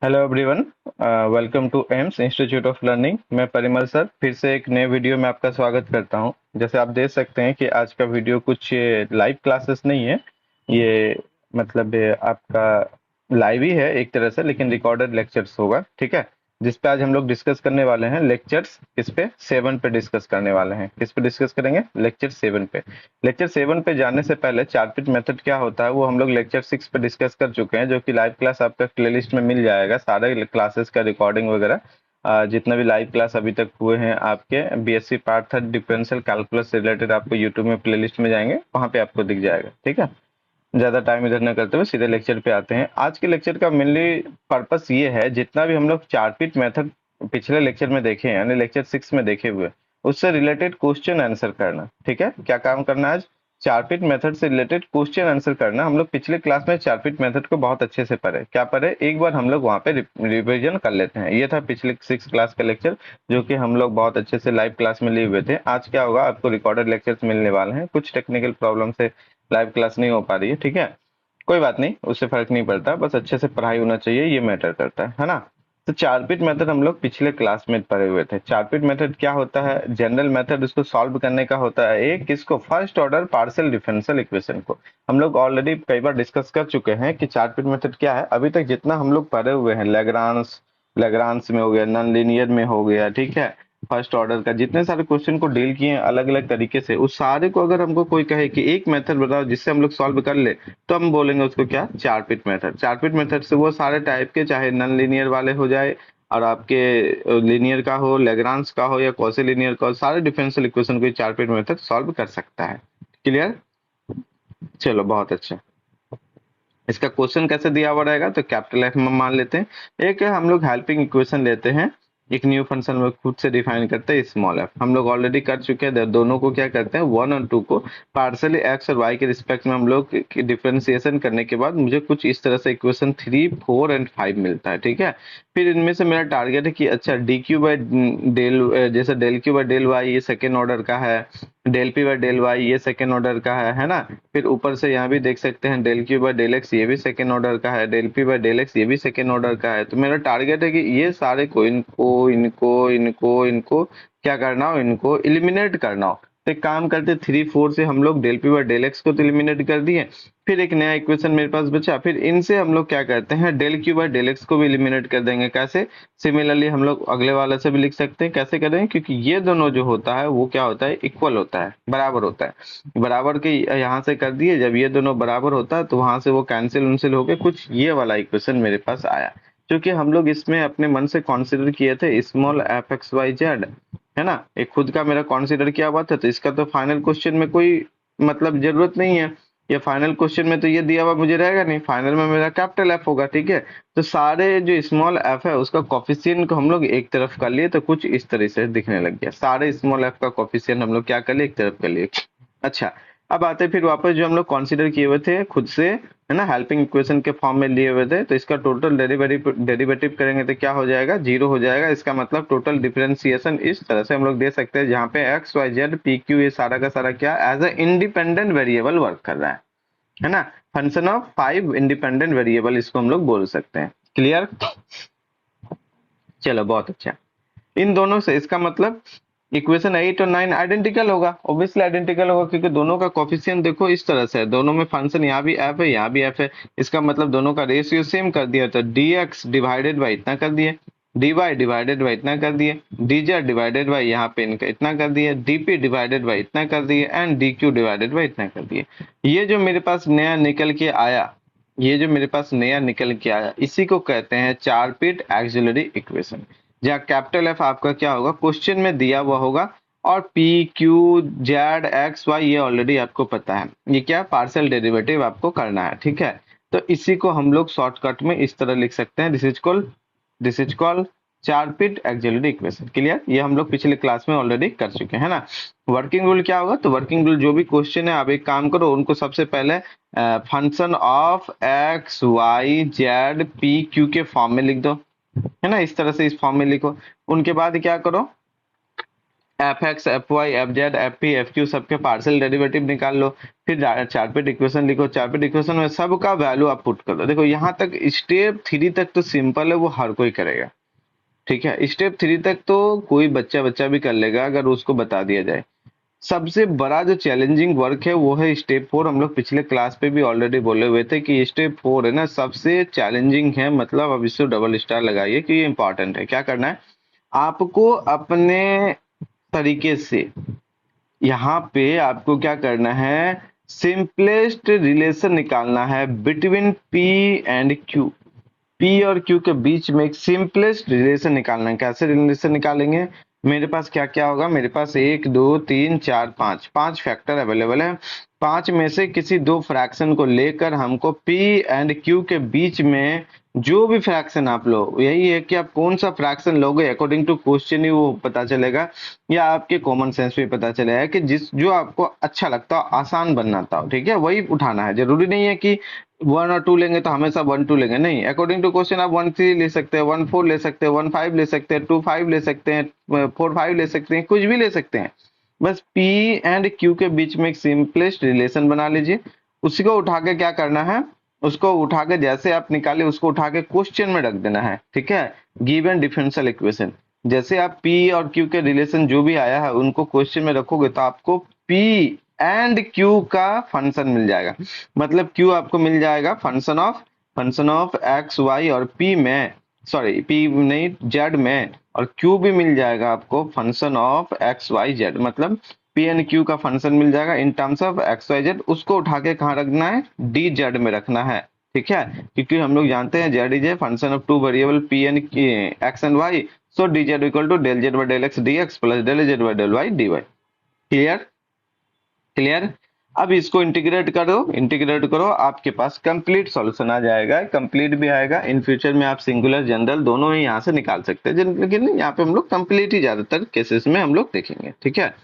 Hello everyone, welcome to Aims institute of learning. मैं Parimal sir फिर से एक नए वीडियो में आपका स्वागत करता हूं। जैसे आप देख सकते हैं कि आज का वीडियो कुछ लाइव क्लासेस नहीं है। ये मतलब आपका लाइव ही है एक तरह से, लेकिन रिकॉर्डेड लेक्चर्स होगा, ठीक है। जिस पे आज हम लोग डिस्कस करने वाले हैं लेक्चर्स, किस पे? 7 पे डिस्कस करने वाले हैं। किस पे डिस्कस करेंगे? लेक्चर 7 पे। लेक्चर 7 पे जाने से पहले चार्ट मेथड क्या होता है वो हम लोग लेक्चर 6 पे डिस्कस कर चुके हैं, जो कि लाइव क्लास आपका प्लेलिस्ट में मिल जाएगा, सारे क्लासेस का रिकॉर्डिंग वगैरह। जितना भी लाइव क्लास अभी तक हुए हैं आपके BSc part third differential calculus से रिलेटेड, आपको यूट्यूब में प्लेलिस्ट में जाएंगे, वहां पे आपको दिख जाएगा, ठीक है। ज्यादा टाइम इधर न करते हुए सीधे लेक्चर पे आते हैं। आज के लेक्चर का मेनली पर्पस ये है, जितना भी हम लोग चार्ट मेथड पिछले लेक्चर में देखे हैं, यानी लेक्चर 6 में देखे हुए, उससे रिलेटेड क्वेश्चन आंसर करना, ठीक है। क्या काम करना है आज? चार्ट मेथड से रिलेटेड क्वेश्चन आंसर करना। हम लोग पिछले क्लास में चार्ट मेथड को बहुत अच्छे से पढ़े। क्या पढ़े? एक बार हम लोग वहां पे रिविजन कर लेते हैं। ये था पिछले 6 क्लास का लेक्चर, जो कि हम लोग बहुत अच्छे से लाइव क्लास में लिए हुए थे। आज क्या होगा, आपको रिकॉर्डेड लेक्चर्स मिलने वाले हैं। कुछ टेक्निकल प्रॉब्लम से लाइव क्लास नहीं हो पा रही है, ठीक है। कोई बात नहीं, उससे फर्क नहीं पड़ता, बस अच्छे से पढ़ाई होना चाहिए, ये मैटर करता है ना। तो चारपिट मेथड हम लोग पिछले क्लास में पढ़े हुए थे। चारपिट मेथड क्या होता है? जनरल मेथड उसको सॉल्व करने का होता है। एक किसको? First order partial differential equation को। हम लोग ऑलरेडी कई बार डिस्कस कर चुके हैं कि चारपिट मेथड क्या है। अभी तक जितना हम लोग पढ़े हुए हैं, लेग्रांस लेग्रांस में हो गया, नॉन लीनियर में हो गया, ठीक है, फर्स्ट ऑर्डर का जितने सारे क्वेश्चन को डील किए हैं अलग अलग तरीके से, उस सारे को अगर हमको कोई कहे कि एक मेथड बताओ जिससे हम लोग सॉल्व कर ले, तो हम बोलेंगे उसको क्या? Charpit method. चारपिट मेथड से वो सारे टाइप के, चाहे नॉन लीनियर वाले हो जाए और आपके लीनियर का हो, लेग्रांस का हो या कॉसी लीनियर का हो, सारे डिफरेंशियल इक्वेशन को चारपिट मेथड सॉल्व कर सकता है। क्लियर? चलो, बहुत अच्छा। इसका क्वेश्चन कैसे दिया हुआ रहेगा? तो कैपिटल एफ में मान लेते हैं। एक है, हम लोग हेल्पिंग इक्वेशन लेते हैं, एक न्यू फंक्शन में खुद से डिफाइन करते हैं, स्मॉल एफ। हम लोग ऑलरेडी कर चुके हैं। दोनों को क्या करते हैं, 1 और 2 को पार्सली एक्स और वाई के रिस्पेक्ट में हम लोग डिफरेंशिएशन करने के बाद मुझे कुछ इस तरह से इक्वेशन 3, 4 एंड 5 मिलता है, ठीक है। फिर इनमें से मेरा टारगेट है कि अच्छा डी क्यू बाई डेल, जैसे del q by del y ये सेकेंड ऑर्डर का है, del p by del y ये सेकेंड ऑर्डर का है ना। फिर ऊपर से यहाँ भी देख सकते हैं del q by del x ये भी सेकेंड ऑर्डर का है, del p by del x ये भी सेकेंड ऑर्डर का है। तो मेरा टारगेट है कि ये सारे को इनको इनको इनको इनको क्या करना हो, इनको इलिमिनेट करना हो। तो एक काम करते, 3, 4 से हम लोग del p by del x को तो इलिमिनेट कर दिए। फिर एक नया इक्वेशन मेरे पास बचा, फिर इनसे हम लोग क्या करते हैं, del q by del x को भी इलिमिनेट कर देंगे। कैसे? सिमिलरली हम लोग अगले वाले से भी लिख सकते हैं। कैसे करें? क्योंकि ये दोनों जो होता है वो क्या होता है, इक्वल होता है, बराबर होता है। बराबर के यहाँ से कर दिए, जब ये दोनों बराबर होता है तो वहां से वो कैंसिल उनसिल होके कुछ ये वाला इक्वेशन मेरे पास आया। क्योंकि हम लोग इसमें अपने मन से कॉन्सिडर किए थे small f x y z, है ना, एक खुद का मेरा कॉन्सिडर किया हुआ था। तो इसका तो फाइनल क्वेश्चन में कोई मतलब जरूरत नहीं है। ये फाइनल क्वेश्चन में तो ये दिया हुआ मुझे रहेगा नहीं, फाइनल में मेरा कैपिटल एफ होगा, ठीक है। तो सारे जो स्मॉल एफ है उसका कॉफिशिएंट को हम लोग एक तरफ कर लिए, तो कुछ इस तरह से दिखने लग गया। सारे स्मॉल एफ का कॉफिशिएंट हम लोग क्या कर लिए, एक तरफ कर लिए। अच्छा, अब आते फिर वापस जो हम लोग कंसीडर किए हुए थे खुद से, है ना, हेल्पिंग इक्वेशन के फॉर्म में लिए हुए थे, तो इसका टोटल डेरिवेटिव करेंगे तो क्या हो जाएगा, 0 हो जाएगा। इसका मतलब टोटल डिफरेंशिएशन इस तरह से हम लोग दे सकते हैं, जहां पे x y z p q ये सारा का सारा क्या as a independent variable work कर रहा है ना। फंक्शन ऑफ 5 इंडिपेंडेंट वेरिएबल इसको हम लोग बोल सकते हैं। क्लियर? चलो, बहुत अच्छा। इन दोनों से इसका मतलब इक्वेशन 8 और 9 आइडेंटिकल होगा, ऑब्वियसली आइडेंटिकल होगा, क्योंकि दोनों का कोफिशिएंट देखो इस तरह से है, दोनों में फंक्शन यहाँ भी एफ है यहाँ भी एफ है। इसका मतलब दोनों का रेशियो सेम कर दिया, तो डी एक्स डिवाइडेड बाई इतना कर दिए, डी वाई डिवाइडेड बाई इतना कर दिए, डी जेड डिवाइडेड बाई यहाँ पे इनका इतना कर दिए, डीपी डिवाइडेड बाई इतना कर दिए, and D Q divided by इतना कर दिए। ये जो मेरे पास नया निकल के आया, ये जो मेरे पास नया निकल के आया, इसी को कहते हैं चारपिट एक्सिलरी इक्वेशन। जहाँ कैपिटल एफ आपका क्या होगा, क्वेश्चन में दिया हुआ होगा, और p q z x y ये ऑलरेडी आपको पता है, ये क्या पार्शियल डेरिवेटिव आपको करना है, ठीक है। तो इसी को हम लोग शॉर्टकट में इस तरह लिख सकते हैं, this is called Charpit auxiliary equation. Clear? ये हम लोग पिछले क्लास में ऑलरेडी कर चुके हैं ना। वर्किंग रूल क्या होगा, तो वर्किंग रूल जो भी क्वेश्चन है आप एक काम करो, उनको सबसे पहले function of x y z p q के फॉर्म में लिख दो, है ना, इस तरह से इस फॉर्म में लिखो। उनके बाद क्या करो, f x, f y, f z, f p, f q सबके पार्शियल डेरिवेटिव निकाल लो। फिर चार्पिट इक्वेशन लिखो, चार्पिट इक्वेशन में सबका वैल्यू आप पुट कर दो। देखो यहाँ तक स्टेप 3 तक तो सिंपल है, वो हर कोई करेगा, ठीक है। स्टेप 3 तक तो कोई बच्चा बच्चा भी कर लेगा अगर उसको बता दिया जाए। सबसे बड़ा जो चैलेंजिंग वर्क है वो है स्टेप 4। हम लोग पिछले क्लास पे भी ऑलरेडी बोले हुए थे कि स्टेप 4 है ना सबसे चैलेंजिंग है, मतलब अब इसको डबल स्टार लगाइए कि ये इंपॉर्टेंट है। क्या करना है आपको, अपने तरीके से यहाँ पे आपको क्या करना है, सिंपलेस्ट रिलेशन निकालना है between P and Q. P और क्यू के बीच में एक सिंपलेस्ट रिलेशन निकालना है। कैसे रिलेशन निकालेंगे, मेरे पास क्या क्या होगा, मेरे पास 1 2 3 4 5 फैक्टर अवेलेबल है। पांच में से किसी दो फ्रैक्शन को लेकर हमको पी एंड क्यू के बीच में जो भी फ्रैक्शन आप लो, यही है कि आप कौन सा फ्रैक्शन लोगे अकॉर्डिंग टू क्वेश्चन ही वो पता चलेगा, या आपके कॉमन सेंस पे पता चलेगा कि जिस जो आपको अच्छा लगता हो, आसान बनाता हो, ठीक है, वही उठाना है। जरूरी नहीं है कि 1 और 2 लेंगे तो हमेशा 1 2 लेंगे, नहीं। अकॉर्डिंग टू क्वेश्चन आप 1 3 ले सकते हैं, 1 4 ले सकते हैं, 1 5 ले सकते हैं, 2 5 ले सकते हैं, 4 5 ले सकते हैं, कुछ भी ले सकते हैं। बस पी एंड क्यू के बीच में एक सिंपलेस्ट रिलेशन बना लीजिए। उसी को उठा के क्या करना है, उसको उठा के जैसे आप निकाले उसको उठा के क्वेश्चन में रख देना है, ठीक है। गिवन डिफरेंशियल इक्वेशन, जैसे आप पी और क्यू के रिलेशन जो भी आया है उनको क्वेश्चन में रखोगे तो आपको पी एंड क्यू का फंक्शन मिल जाएगा। मतलब क्यू आपको मिल जाएगा फंक्शन ऑफ एक्स वाई, और पी में, सॉरी पी नहीं जेड में, और क्यू भी मिल जाएगा आपको function of x y z. मतलब पी एंड क्यू का फंक्शन मिल जाएगा in terms of x y z. उसको उठा के कहाँ रखना है, डी जेड में रखना है, ठीक है। क्योंकि हम लोग जानते हैं z is a function of two variable p and x and y, so d z equal to del z by del x d x plus del z by del y d y. Clear, clear. अब इसको integrate करो, integrate करो, आपके पास complete solution आ जाएगा। Complete भी आएगा, in future में आप सिंगुलर जनरल दोनों ही यहाँ से निकाल सकते हैं, लेकिन यहाँ पे हम लोग कंप्लीट ही ज्यादातर केसेस में हम लोग देखेंगे, ठीक है।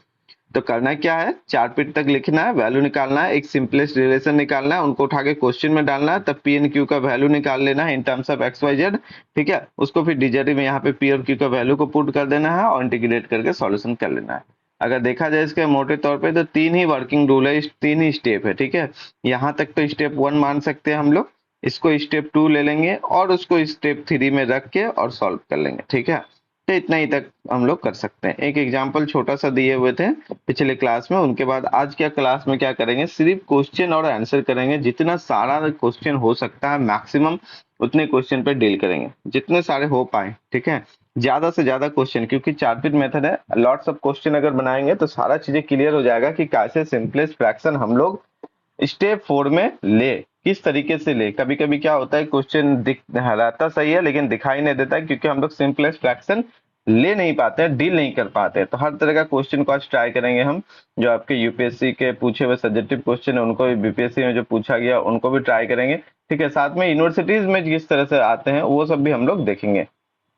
तो करना क्या है, चार पीट तक लिखना है, वैल्यू निकालना है, एक सिंपलेस्ट रिलेशन निकालना है, उनको उठा के क्वेश्चन में डालना है, तब पी एंड क्यू का वैल्यू निकाल लेना है in terms of x y z, ठीक है। उसको फिर डीजेडी में यहाँ पे पी और क्यू का वैल्यू को पुट कर देना है और इंटीग्रेट करके सॉल्यूशन कर लेना है। अगर देखा जाए इसके मोटे तौर पे तो 3 ही वर्किंग रूल है, इस 3 ही स्टेप है, ठीक है। यहाँ तक तो स्टेप 1 मान सकते हैं हम लोग, इसको स्टेप 2 ले लेंगे और उसको स्टेप 3 में रख के और सॉल्व कर लेंगे, ठीक है। तो इतना ही तक हम लोग कर सकते हैं। एक एग्जाम्पल छोटा सा दिए हुए थे पिछले क्लास में, उनके बाद आज क्या क्लास में क्या करेंगे, सिर्फ क्वेश्चन और आंसर करेंगे। जितना सारा क्वेश्चन हो सकता है मैक्सिमम उतने क्वेश्चन पे डील करेंगे, जितने सारे हो पाए, ठीक है। ज्यादा से ज्यादा क्वेश्चन, क्योंकि चार्पिट मेथड है, लॉट्स ऑफ क्वेश्चन अगर बनाएंगे तो सारा चीजें क्लियर हो जाएगा कि कैसे सिंपलेस्ट फ्रैक्शन हम लोग स्टेप 4 में ले, किस तरीके से ले। कभी कभी क्या होता है क्वेश्चन दिख रहता सही है लेकिन दिखाई नहीं देता है, क्योंकि हम लोग सिंपलेस्ट फ्रैक्शन ले नहीं पाते हैं, डील नहीं कर पाते हैं। तो हर तरह का क्वेश्चन को आज ट्राई करेंगे हम, जो आपके यूपीएससी के पूछे हुए सब्जेक्टिव क्वेश्चन है उनको भी, बीपीएससी में जो पूछा गया उनको भी ट्राई करेंगे, ठीक है। साथ में यूनिवर्सिटीज में किस तरह से आते हैं वो सब भी हम लोग देखेंगे।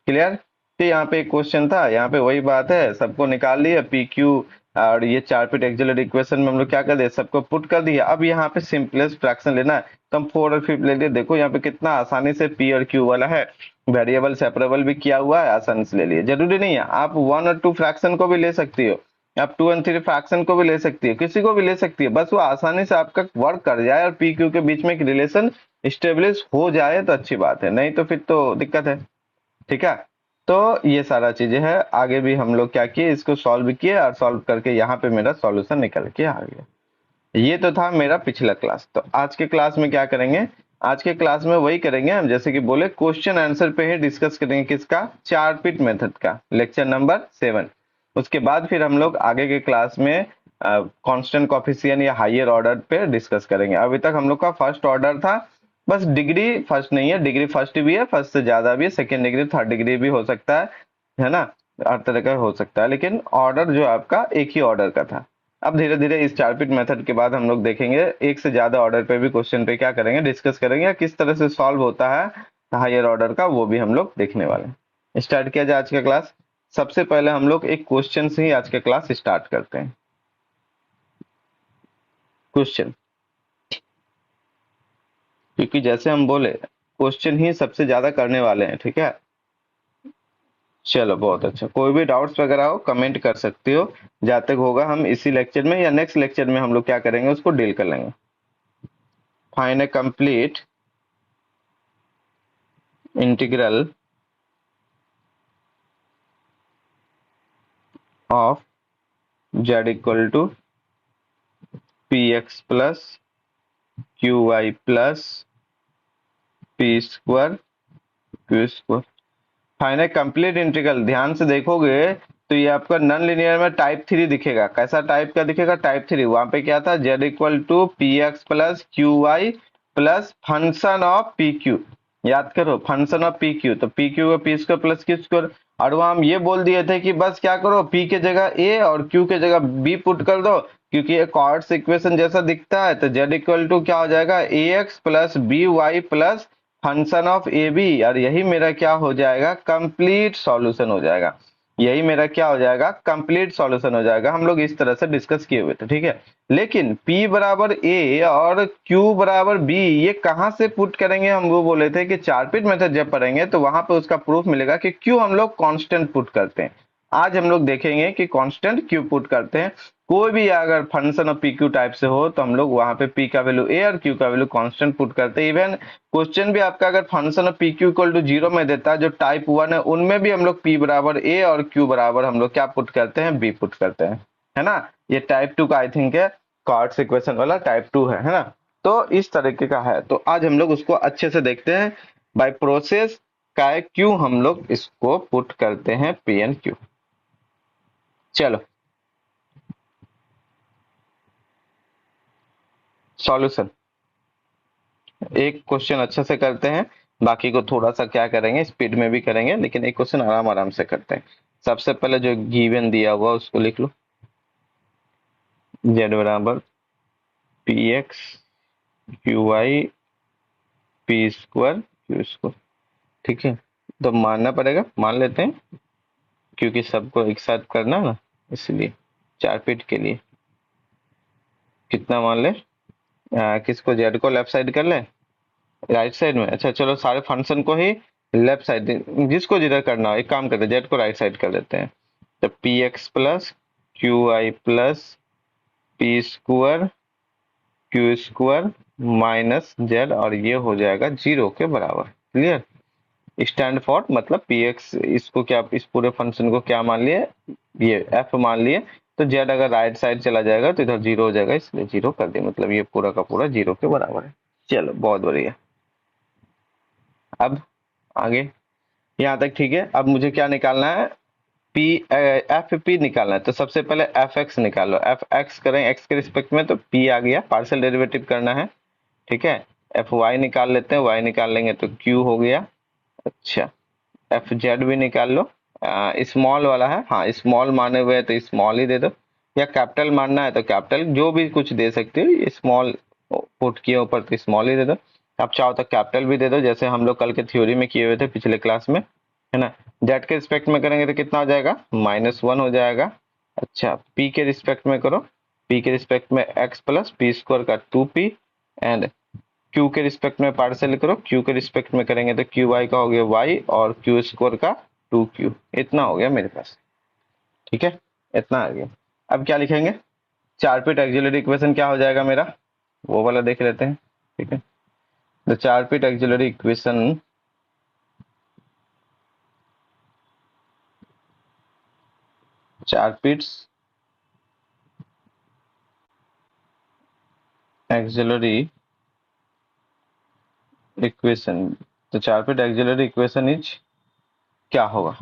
क्लियर। तो यहाँ पे एक क्वेश्चन था, यहाँ पे वही बात है, सबको निकाल लिया पी क्यू, और ये चार पिट एक्सिलरी इक्वेशन में हम लोग क्या कर दिए, सबको पुट कर दिया। अब यहाँ पे सिंपलेस्ट फ्रैक्शन लेना है, तो हम 4 और 5 ले लिए। देखो यहाँ पे कितना आसानी से पी और क्यू वाला है, वेरिएबल सेपरेबल भी किया हुआ है, आसानी से ले लिए। जरूरी नहीं है आप 1 और 2 फ्रैक्शन को भी ले सकती हो, आप 2 और 3 फ्रैक्शन को भी ले सकती है, किसी को भी ले सकती है, बस वो आसानी से आपका वर्क कर जाए और पी क्यू के बीच में एक रिलेशन स्टेब्लिश हो जाए तो अच्छी बात है, नहीं तो फिर तो दिक्कत है, ठीक है। तो ये सारा चीजें है, आगे भी हम लोग क्या किए, इसको सॉल्व किए और सॉल्व करके यहाँ पे मेरा सॉल्यूशन निकल के आ गया। ये तो था मेरा पिछला क्लास। तो आज के क्लास में क्या करेंगे, आज के क्लास में वही करेंगे हम, जैसे कि बोले क्वेश्चन आंसर पे ही डिस्कस करेंगे, किसका, चार पिट मेथड का, लेक्चर नंबर 7। उसके बाद फिर हम लोग आगे के क्लास में कांस्टेंट कोएफिशिएंट या हायर ऑर्डर पे डिस्कस करेंगे। अभी तक हम लोग का फर्स्ट ऑर्डर था, बस डिग्री फर्स्ट नहीं है, डिग्री फर्स्ट भी है, फर्स्ट से ज्यादा भी है, सेकेंड डिग्री थर्ड डिग्री भी हो सकता है ना, हर तरह का हो सकता है, लेकिन ऑर्डर जो आपका एक ही ऑर्डर का था। अब धीरे धीरे इस चारपिट मेथड के बाद हम लोग देखेंगे एक से ज्यादा ऑर्डर पे भी क्वेश्चन पे क्या करेंगे, डिस्कस करेंगे, या किस तरह से सॉल्व होता है हायर ऑर्डर का, वो भी हम लोग देखने वाले हैं। स्टार्ट किया जाए आज का क्लास। सबसे पहले हम लोग एक क्वेश्चन से ही आज का क्लास स्टार्ट करते हैं। क्वेश्चन, क्योंकि जैसे हम बोले क्वेश्चन ही सबसे ज्यादा करने वाले हैं, ठीक है। चलो बहुत अच्छा, कोई भी डाउट्स वगैरह हो कमेंट कर सकते हो, जहाँ तक होगा हम इसी लेक्चर में या नेक्स्ट लेक्चर में हम लोग क्या करेंगे उसको डील कर लेंगे। Find a complete integral of z equal to p x plus q y plus p square q square. Final complete integral ध्यान से देखोगे तो ये आपका नॉन लिनियर में टाइप 3 दिखेगा। कैसा टाइप का दिखेगा? टाइप 3। वहां पे क्या था? z equal to p x plus q y plus function of p q. याद करो, फंक्शन ऑफ पी क्यू, तो पी क्यू का p square plus q square. और वहां हम ये बोल दिए थे कि बस क्या करो, p के जगह a और q के जगह b पुट कर दो, क्योंकि ये कॉर्ड्स इक्वेशन जैसा दिखता है। तो z इक्वल टू क्या हो जाएगा? A x plus b y plus function of a b, और यही मेरा क्या हो जाएगा? कंप्लीट सॉल्यूशन हो जाएगा। यही मेरा क्या हो जाएगा? कंप्लीट सॉल्यूशन हो जाएगा। हम लोग इस तरह से डिस्कस किए हुए थे, ठीक है। लेकिन P बराबर ए और Q बराबर बी ये कहां से पुट करेंगे? हम वो बोले थे कि चारपीट मेथड जब पढ़ेंगे तो वहां पे उसका प्रूफ मिलेगा कि क्यों हम लोग कांस्टेंट पुट करते हैं। आज हम लोग देखेंगे कि कांस्टेंट क्यों पुट करते हैं। कोई भी अगर function of p q type से हो तो हम लोग वहां पे p का वैल्यू a और q का वैल्यू कांस्टेंट पुट करते हैं। इवन क्वेश्चन भी आपका अगर function of p q equal to 0 में देता है, जो टाइप 1 है, उनमें भी हम लोग p बराबर a और q बराबर हम लोग क्या पुट करते हैं? b पुट करते हैं, है ना। ये टाइप 2 का आई थिंक है, कॉर्ड्स इक्वेशन वाला टाइप 2 है ना। तो इस तरीके का है, तो आज हम लोग उसको अच्छे से देखते हैं बाय प्रोसेस का है क्यों हम लोग इसको पुट करते हैं पी एंड क्यू। चलो सॉल्यूशन एक क्वेश्चन अच्छे से करते हैं, बाकी को थोड़ा सा क्या करेंगे, स्पीड में भी करेंगे, लेकिन एक क्वेश्चन आराम आराम से करते हैं। सबसे पहले जो गिवन दिया हुआ उसको लिख लो, z बराबर p x q y p square q square, ठीक है। तो मानना पड़ेगा, मान लेते हैं, क्योंकि सबको एक साथ करना है ना, इसलिए चार पीट के लिए कितना मान ले, किसको, जेड को लेफ्ट साइड कर ले, राइट साइड में। अच्छा चलो सारे फंक्शन को ही लेफ्ट साइड, जिसको जिधर करना हो, एक काम करते हैं, जेड को राइट साइड कर देते हैं। तो P x plus Q I plus p square q square minus Z, और ये हो जाएगा 0 के बराबर। क्लियर? स्टैंड फॉर मतलब पी एक्स, इसको क्या, इस पूरे फंक्शन को क्या मान लिए, ये एफ मान लिए। तो जेड अगर राइट साइड चला जाएगा तो इधर 0 हो जाएगा, इसलिए 0 कर दिए, मतलब ये पूरा का पूरा 0 के बराबर है। चलो बहुत बढ़िया। अब आगे यहाँ तक ठीक है। अब मुझे क्या निकालना है? पी एफ पी निकालना है। तो सबसे पहले एफ एक्स निकालो, एफ एक्स करें एक्स के रिस्पेक्ट में, तो पी आ गया, पार्शियल डेरिवेटिव करना है, ठीक है। एफ वाई निकाल लेते हैं, वाई निकाल लेंगे तो क्यू हो गया। अच्छा एफ जेड भी निकाल लो, स्मॉल वाला है, हाँ स्मॉल माने हुए है तो स्मॉल ही दे दो, या कैपिटल मानना है तो कैपिटल, जो भी कुछ दे सकते हो। ये स्मॉल पुट किए ऊपर तो स्मॉल ही दे दो। आप चाहो तो कैपिटल भी दे दो, जैसे हम लोग कल के थ्योरी में किए हुए थे पिछले क्लास में, है ना। जेड के रिस्पेक्ट में करेंगे तो कितना हो जाएगा? -1 हो जाएगा। अच्छा पी के रिस्पेक्ट में करो, पी के रिस्पेक्ट में एक्स प्लस पी स्क्वायर का 2p, एंड क्यू के रिस्पेक्ट में पार्शियल करो, क्यू के रिस्पेक्ट में करेंगे तो क्यू वाई का हो गया वाई, और क्यू स्क्वायर का 2q। इतना हो गया मेरे पास, ठीक है, इतना आ गया। अब क्या लिखेंगे? चार पीट एक्सिलरी इक्वेशन क्या हो जाएगा मेरा, वो वाला देख लेते हैं, ठीक है। तो चार पीट एक्सिलरी इक्वेशन चार पीट्स एक्सिलरी इक्वेशन, तो चार पीट एक्सिलरी इक्वेशन इज क्या होगा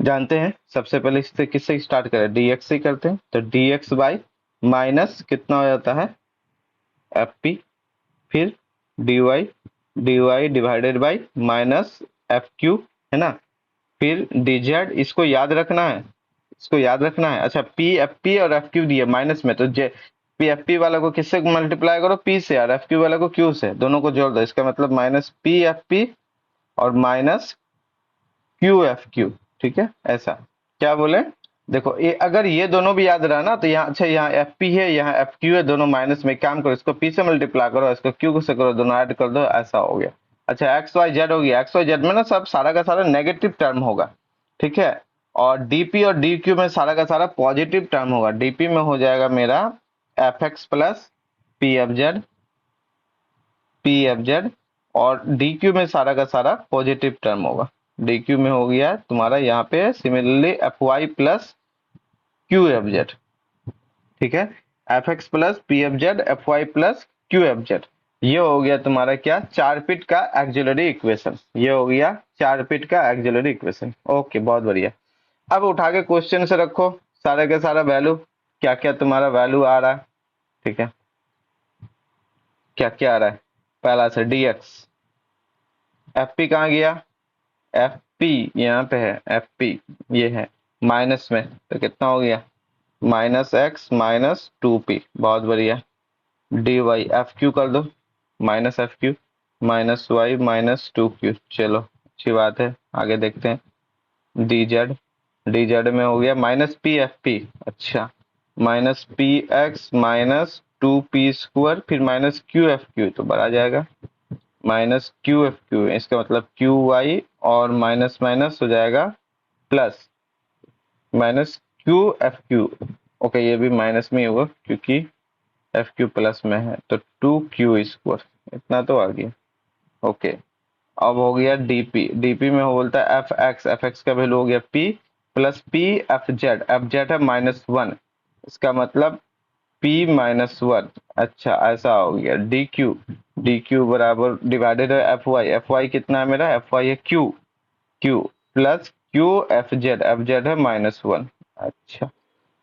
जानते हैं। सबसे पहले इससे किससे स्टार्ट करें? dx से करते हैं। तो dx बाई माइनस कितना हो जाता है? एफ पी, फिर dy dy divided by minus f Q, है ना। फिर dz, इसको याद रखना है, इसको याद रखना है। अच्छा पी एफ पी और एफ क्यू दिए माइनस में, तो जे पी एफ पी वाला को किससे मल्टीप्लाई करो? p से, और एफ क्यू वाला को q से, दोनों को जोड़ दो। इसका मतलब माइनस पी एफ पी और माइनस क्यू एफ क्यू, ठीक है। ऐसा क्या बोले, देखो ये अगर ये दोनों भी याद रहा ना, तो यहाँ अच्छा यहाँ एफ पी है, यहाँ एफ क्यू है, दोनों माइनस में, काम करो इसको पी से मल्टीप्लाई करो, इसको क्यू से करो, दोनों ऐड कर दो, ऐसा हो गया। अच्छा एक्स वाई जेड हो गया, एक्स वाई जेड में ना सब सारा का सारा नेगेटिव टर्म होगा, ठीक है। और डीपी और डी क्यू में सारा का सारा पॉजिटिव टर्म होगा। डीपी में हो जाएगा मेरा f x plus p f z, p f z, और डी क्यू में सारा का सारा पॉजिटिव टर्म होगा। डी क्यू में हो गया तुम्हारा यहाँ पे similarly f y plus q f z, ठीक है। F x plus p f z f y plus q f z, ये हो गया तुम्हारा क्या, चार पिट का एक्सिलरी इक्वेशन। ये हो गया चार पिट का एक्सिलरी इक्वेशन। ओके, बहुत बढ़िया। अब उठा के क्वेश्चन से रखो सारे के सारा वैल्यू, क्या क्या तुम्हारा वैल्यू आ रहा है, ठीक है। क्या क्या आ रहा है, पहला से डी एक्स, एफ पी कहाँ गया, एफ पी यहाँ पे है, एफ पी ये है माइनस में, तो कितना हो गया minus x minus two p, बहुत बढ़िया। डी वाई एफ क्यू कर दो, minus f q minus y minus two q, चलो अच्छी बात है, आगे देखते हैं। डी जेड, डी जेड में हो गया माइनस पी एफ पी, अच्छा minus P x minus two p square, फिर माइनस क्यू एफ क्यू, तो बढ़ा जाएगा माइनस क्यू एफ क्यू, इसका मतलब क्यू वाई और माइनस माइनस हो जाएगा plus minus q f Q. Okay, ये भी माइनस में होगा क्योंकि एफ क्यू प्लस में है, तो टू क्यू स्क्वायर, इतना तो आ गया। ओके, अब हो गया डीपी, डीपी में हो बोलता है एफ एक्स, एफ एक्स का वैल्यू हो गया P plus p f Z है माइनस वन, इसका मतलब पी माइनस वन, अच्छा ऐसा हो गया। डी क्यू, डी क्यू बराबर डिवाइडेड है एफ वाई कितना है मेरा, एफ वाई है Q, Q plus q f Z है माइनस वन। अच्छा,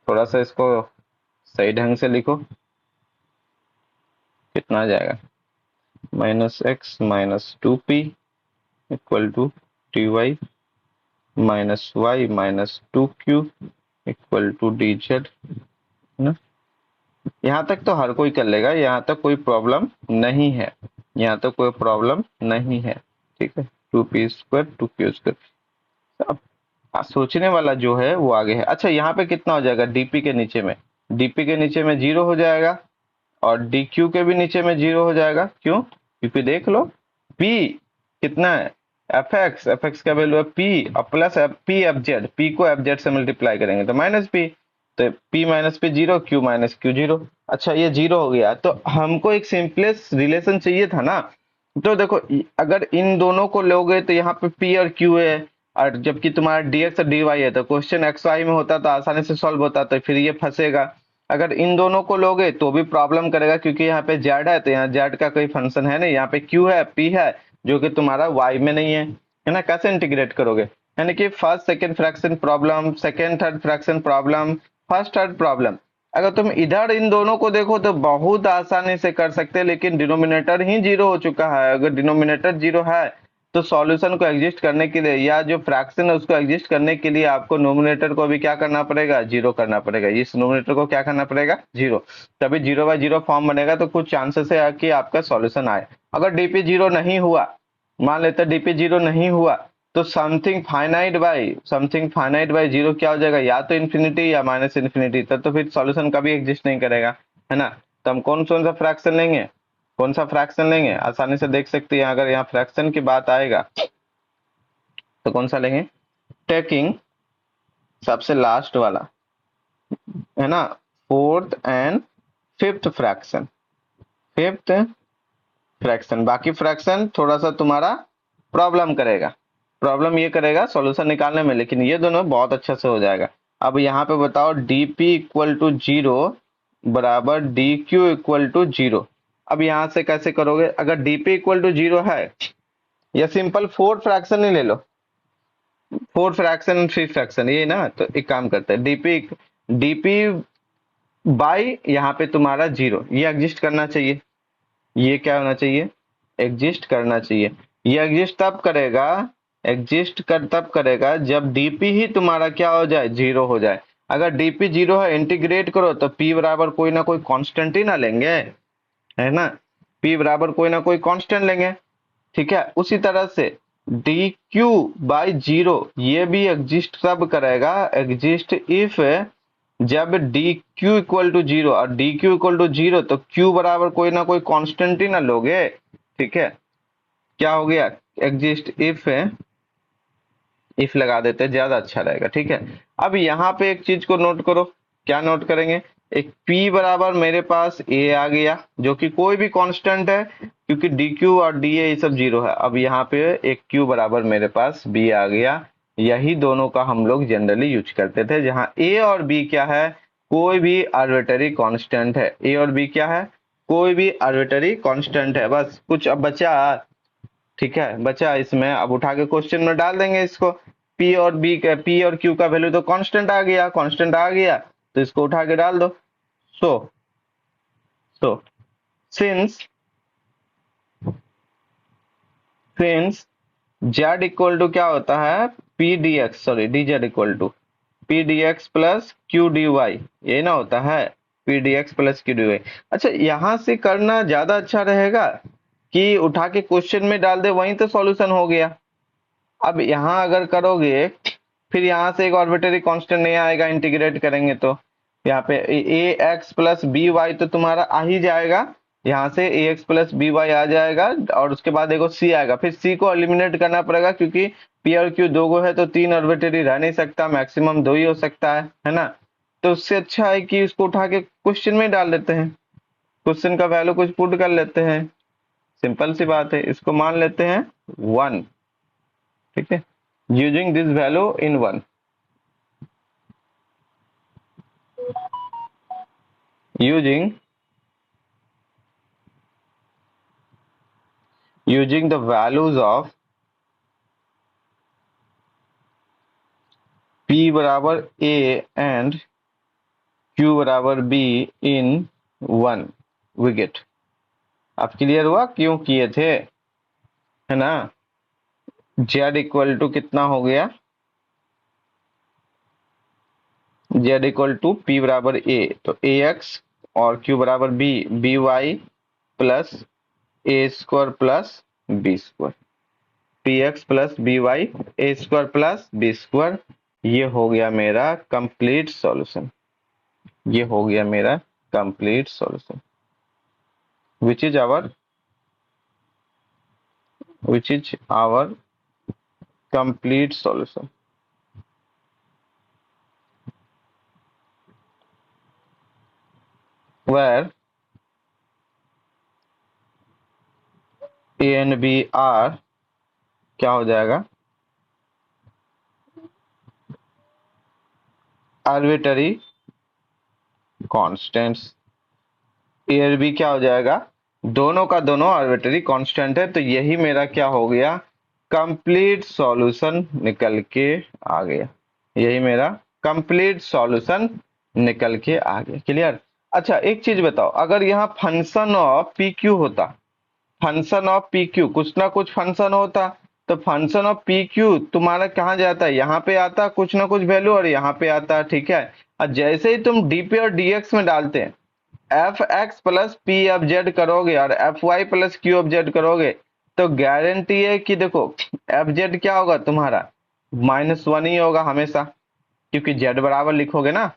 थोड़ा सा इसको सही ढंग से लिखो, कितना आ जाएगा minus x minus two p equal to d y minus y minus two q equal to d z, है ना। यहाँ तक तो हर कोई कर लेगा, यहाँ तक कोई प्रॉब्लम नहीं है, यहाँ तक कोई प्रॉब्लम नहीं है, ठीक है। Two p square two q square, अब सोचने वाला जो है वो आगे है। अच्छा, यहाँ पे कितना हो जाएगा, डीपी के नीचे में, डीपी के नीचे में जीरो हो जाएगा और डी क्यू के भी नीचे में जीरो हो जाएगा, क्यों, क्योंकि देख लो पी कितना है, एफ एक्स का वैल्यू है पी और plus p f z, P को एफ जेड से मल्टीप्लाई करेंगे तो माइनस पी, तो P minus P zero, Q minus Q zero. अच्छा, ये जीरो हो गया, तो हमको एक सिंपलेस्ट रिलेशन चाहिए था ना। तो देखो, अगर इन दोनों को लोगे तो यहाँ पे पी और क्यू है, और जबकि तुम्हारा dx और dy है, तो क्वेश्चन एक्स वाई में होता तो आसानी से सॉल्व होता, तो फिर ये फंसेगा। अगर इन दोनों को लोगे तो भी प्रॉब्लम करेगा, क्योंकि यहाँ पे z है तो यहाँ z का कोई फंक्शन है नहीं, यहाँ पे q है p है जो कि तुम्हारा y में नहीं है ना। कैसे इंटीग्रेट करोगे, यानी कि first second fraction problem, second third fraction problem, first third problem. अगर तुम इधर इन दोनों को देखो तो बहुत आसानी से कर सकते हैं, लेकिन डिनोमिनेटर ही जीरो हो चुका है। अगर डिनोमिनेटर जीरो है तो सॉल्यूशन को एग्जिस्ट करने के लिए, या जो फ्रैक्शन है उसको एग्जिस्ट करने के लिए, आपको नोमिनेटर को भी क्या करना पड़ेगा, जीरो करना पड़ेगा। इस नोमिनेटर को क्या करना पड़ेगा, जीरो, तभी जीरो बाय जीरो फॉर्म बनेगा, तो कुछ चांसेस है कि आपका सॉल्यूशन आए। अगर डीपी जीरो नहीं हुआ, मान लेते डीपी जीरो नहीं हुआ, तो समथिंग फाइनाइट बाई जीरो क्या हो जाएगा, या तो इन्फिनिटी या माइनस इन्फिनिटी, तब तो फिर सॉल्यूशन कभी एग्जिस्ट नहीं करेगा, है ना। तो हम कौन सा फ्रैक्शन लेंगे, कौन सा फ्रैक्शन लेंगे, आसानी से देख सकते हैं। अगर यहाँ फ्रैक्शन की बात आएगा तो कौन सा लेंगे, टेकिंग सबसे लास्ट वाला, है ना, fourth and fifth fraction, fifth fraction. बाकी फ्रैक्शन थोड़ा सा तुम्हारा प्रॉब्लम करेगा, प्रॉब्लम ये करेगा सॉल्यूशन निकालने में, लेकिन ये दोनों बहुत अच्छा से हो जाएगा। अब यहाँ पे बताओ dp इक्वल टू जीरो बराबर dq इक्वल टू जीरो। अब यहाँ से कैसे करोगे, अगर dp इक्वल टू जीरो है, या सिंपल फोर्थ फ्रैक्शन ही ले लो, फोर्थ फ्रैक्शन फिफ्थ फ्रैक्शन ये ना, तो एक काम करते हैं, डीपी बाई यहाँ पे तुम्हारा जीरो, ये एग्जिस्ट करना चाहिए, ये क्या होना चाहिए, एग्जिस्ट करना चाहिए। ये एग्जिस्ट तब करेगा, तब करेगा जब डीपी ही तुम्हारा क्या हो जाए, जीरो हो जाए। अगर डीपी जीरो है, इंटीग्रेट करो तो पी बराबर कोई ना कोई कांस्टेंट ही ना लेंगे, है ना, पी बराबर कोई ना कोई कांस्टेंट लेंगे, ठीक है। उसी तरह से डी क्यू बाई जीरो ये भी एग्जिस्ट तब करेगा, एग्जिस्ट इफ जब d q equal to zero, और d q equal to zero तो क्यू बराबर कोई ना कोई कांस्टेंट ही ना लोगे, ठीक है। क्या हो गया, एग्जिस्ट इफ है, इफ लगा देते हैं, ज्यादा अच्छा रहेगा। ठीक है, अब यहाँ पे एक चीज को नोट करो, क्या नोट करेंगे, एक P बराबर मेरे पास A आ गया, जो कि कोई भी कांस्टेंट है, क्योंकि DQ और DA ये सब जीरो है। अब यहाँ पे एक Q बराबर मेरे पास B आ गया। यही दोनों का हम लोग जनरली यूज करते थे, जहाँ A और B क्या है, कोई भी आर्बिट्ररी कांस्टेंट है। A और B क्या है, कोई भी आर्बिट्ररी कांस्टेंट है। बस कुछ अब बचा, ठीक है, बचा इसमें, अब उठा के क्वेश्चन में डाल देंगे इसको। पी और क्यू का वैल्यू तो कांस्टेंट आ गया, कांस्टेंट आ गया तो इसको उठा के डाल दो। So so since since z equal to क्या होता है, p d x, sorry d z equal to p d x plus q d y, ये ना होता है, p d x plus q d y. अच्छा, यहां से करना ज्यादा अच्छा रहेगा कि उठा के क्वेश्चन में डाल दे, वहीं तो सॉल्यूशन हो गया। अब यहाँ अगर करोगे, फिर यहाँ से एक ऑर्बिटरी कांस्टेंट नहीं आएगा, इंटीग्रेट करेंगे तो यहाँ पे ए एक्स प्लस बी वाई तो तुम्हारा आ ही जाएगा, यहाँ से ए एक्स प्लस बी वाई आ जाएगा, और उसके बाद देखो सी आएगा, फिर सी को एलिमिनेट करना पड़ेगा, क्योंकि पी और क्यू दो गो है तो तीन ऑर्बिटरी रह नहीं सकता, मैक्सिमम दो ही हो सकता है ना। तो उससे अच्छा है कि इसको उठा के क्वेश्चन में डाल देते हैं, क्वेश्चन का वैल्यू कुछ पुट कर लेते हैं, सिंपल सी बात है। इसको मान लेते हैं 1, ठीक है, using this value in 1, using the values of P बराबर A and Q बराबर B in 1 we get। अब क्लियर हुआ क्यों किए थे, है ना। Z इक्वल टू कितना हो गया, Z इक्वल टू P बराबर A, तो AX और Q बराबर B, BY plus A square plus B square, p x plus b y a square plus b square. ये हो गया मेरा कंप्लीट सॉल्यूशन, ये हो गया मेरा complete solution, which is our complete solution. Where a and b are क्या हो जाएगा, आर्बिट्ररी कांस्टेंट्स। ए और बी क्या हो जाएगा, दोनों का दोनों आर्बिट्ररी कांस्टेंट है, तो यही मेरा क्या हो गया, कंप्लीट सॉल्यूशन निकल के आ गया, यही मेरा कंप्लीट सॉल्यूशन निकल के आ गया। क्लियर। अच्छा एक चीज बताओ, अगर यहाँ फंक्शन ऑफ पी क्यू होता, फंक्शन ऑफ पी क्यू कुछ ना कुछ फंक्शन होता, तो फंक्शन ऑफ पी क्यू तुम्हारा कहाँ जाता है, यहाँ पे आता कुछ ना कुछ वैल्यू और यहाँ पे आता, ठीक है। और जैसे ही तुम डीपी और डीएक्स में डालते हैं, f x plus p f z करोगे और f y plus q f z करोगे, तो गारंटी है कि देखो एफ जेड क्या होगा तुम्हारा, -1 ही होगा हमेशा, क्योंकि जेड बराबर लिखोगे ना,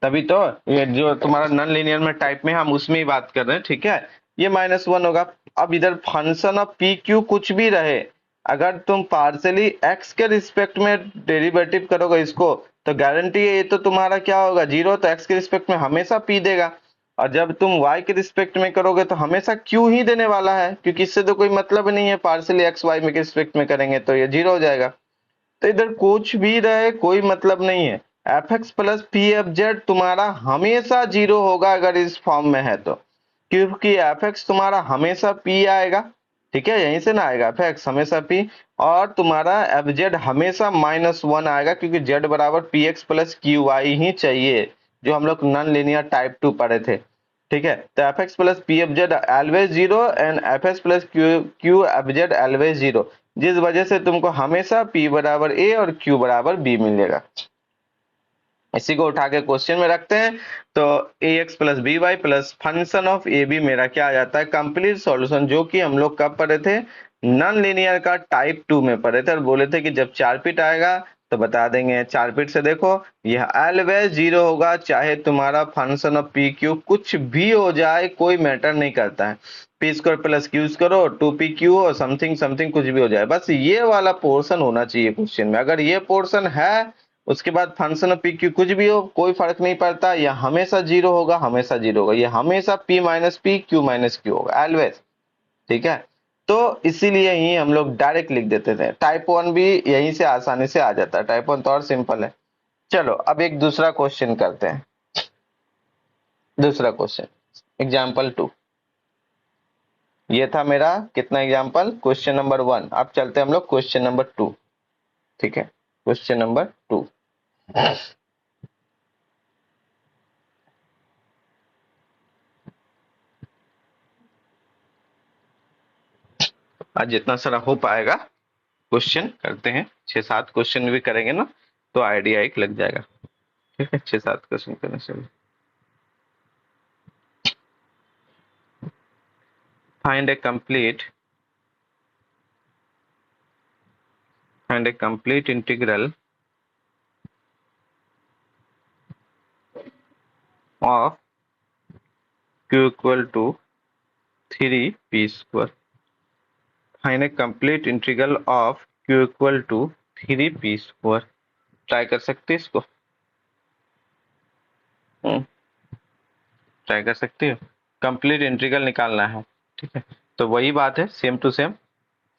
तभी तो। ये जो तुम्हारा नॉन लीनियर में टाइप में हम उसमें ही बात कर रहे हैं, ठीक है, ये -1 होगा। अब इधर फंक्शन ऑफ पी क्यू कुछ भी रहे, अगर तुम पार्सली एक्स के रिस्पेक्ट में डेरिवेटिव करोगे इसको, तो गारंटी है ये तो तुम्हारा क्या होगा, जीरो, तो एक्स के रिस्पेक्ट में हमेशा पी देगा। और जब तुम वाई के रिस्पेक्ट में करोगे तो हमेशा क्यू ही देने वाला है, क्योंकि इससे तो कोई मतलब नहीं है, पार्सली एक्स वाई में के रिस्पेक्ट में करेंगे तो ये जीरो हो जाएगा। तो इधर कुछ भी रहे कोई मतलब नहीं है, f x plus p f Z तुम्हारा हमेशा जीरो होगा अगर इस फॉर्म में है तो, क्योंकि एफ एक्स तुम्हारा हमेशा पी आएगा, ठीक है, यहीं से ना आएगा, एफ एक्स हमेशा पी, और तुम्हारा एफ जेड हमेशा -1 आएगा, क्योंकि जेड बराबर p x plus q why he चाहिए, जो हम लोग नॉन लीनियर टाइप 2 पढ़े थे, ठीक है। तो F x plus p f Z always zero and F x plus q f Z always zero, जिस वजह से तुमको हमेशा P बराबर A और Q बराबर B मिलेगा। इसी को उठा के क्वेश्चन में रखते हैं, तो ax plus b y plus function of a b मेरा क्या आ जाता है, कंप्लीट सॉल्यूशन, जो कि हम लोग कब पढ़े थे, नॉन लीनियर का टाइप 2 में पढ़े थे, और बोले थे कि जब 4 पिट आएगा तो बता देंगे। 4 पिट से देखो यह ऑलवेज जीरो होगा, चाहे तुम्हारा फंक्शन ऑफ पी क्यू कुछ भी हो जाए, कोई मैटर नहीं करता है। पी स्क्वायर प्लस क्यू करो 2pq और समथिंग समथिंग कुछ भी हो जाए, बस ये वाला पोर्शन होना चाहिए क्वेश्चन में। अगर ये पोर्शन है उसके बाद फंक्शन ऑफ पी क्यू कुछ भी हो कोई फर्क नहीं पड़ता, या हमेशा जीरो होगा, हमेशा जीरो होगा, ये हमेशा p minus P q minus Q होगा ऑलवेज। ठीक है, तो इसीलिए ही हम लोग डायरेक्ट लिख देते थे। टाइप 1 भी यहीं से आसानी से आ जाता है, टाइप 1 तो और सिंपल है। चलो अब एक दूसरा क्वेश्चन करते हैं। दूसरा क्वेश्चन एग्जाम्पल 2, ये था मेरा कितना एग्जाम्पल, क्वेश्चन नंबर 1। अब चलते हैं हम लोग क्वेश्चन नंबर 2। ठीक है, क्वेश्चन नंबर 2। आज जितना सारा हो पाएगा क्वेश्चन करते हैं, 6-7 क्वेश्चन भी करेंगे ना तो आइडिया एक लग जाएगा। ठीक है, 6-7 क्वेश्चन करने से। Find a complete integral of q equal to 3p square। Find a complete integral of q equal to 3p square. Try कर सकते हैं इसको, ट्राई कर सकते हो, कंप्लीट इंटीग्रल निकालना है। ठीक है, तो वही बात है सेम टू सेम।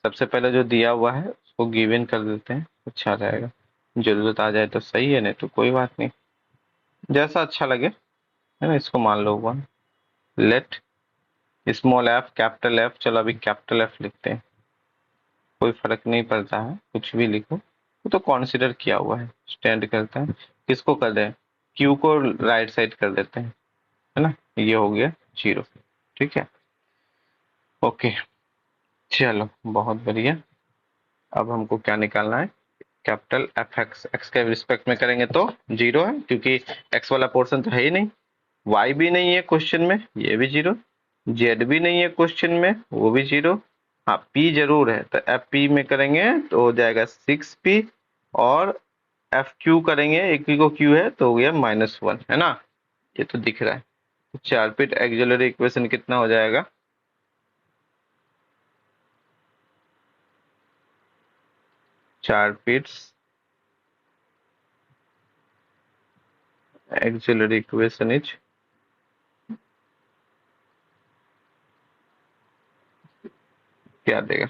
सबसे पहले जो दिया हुआ है उसको गिवन कर देते हैं, अच्छा रहेगा। जरूरत आ जाए तो सही है, नहीं तो कोई बात नहीं, जैसा अच्छा लगे, है ना। इसको मान लो 1, let small F capital F, चलो अभी कैपिटल एफ लिखते हैं, कोई फर्क नहीं पड़ता है, कुछ भी लिखो, वो तो कॉन्सिडर किया हुआ है, स्टैंड करते हैं। किसको कर दें, क्यू को राइट साइड कर देते हैं, है ना, ये हो गया 0। ठीक है, ओके, चलो बहुत बढ़िया। अब हमको क्या निकालना है, कैपिटल एफ एक्स, एक्स के रिस्पेक्ट में करेंगे तो 0 है, क्योंकि एक्स वाला पोर्शन तो है ही नहीं, वाई भी नहीं है क्वेश्चन में, ये भी 0, जेड भी नहीं है क्वेश्चन में, वो भी 0। हाँ पी जरूर है, तो एफ पी में करेंगे तो हो जाएगा 6p, और एफ क्यू करेंगे, एक ही को क्यू है तो हो गया -1, है ना, ये तो दिख रहा है। 4 फीट एक्सिलरी इक्वेशन कितना हो जाएगा, 4 फीट एक्सिलरी इक्वेशन इज क्या देगा,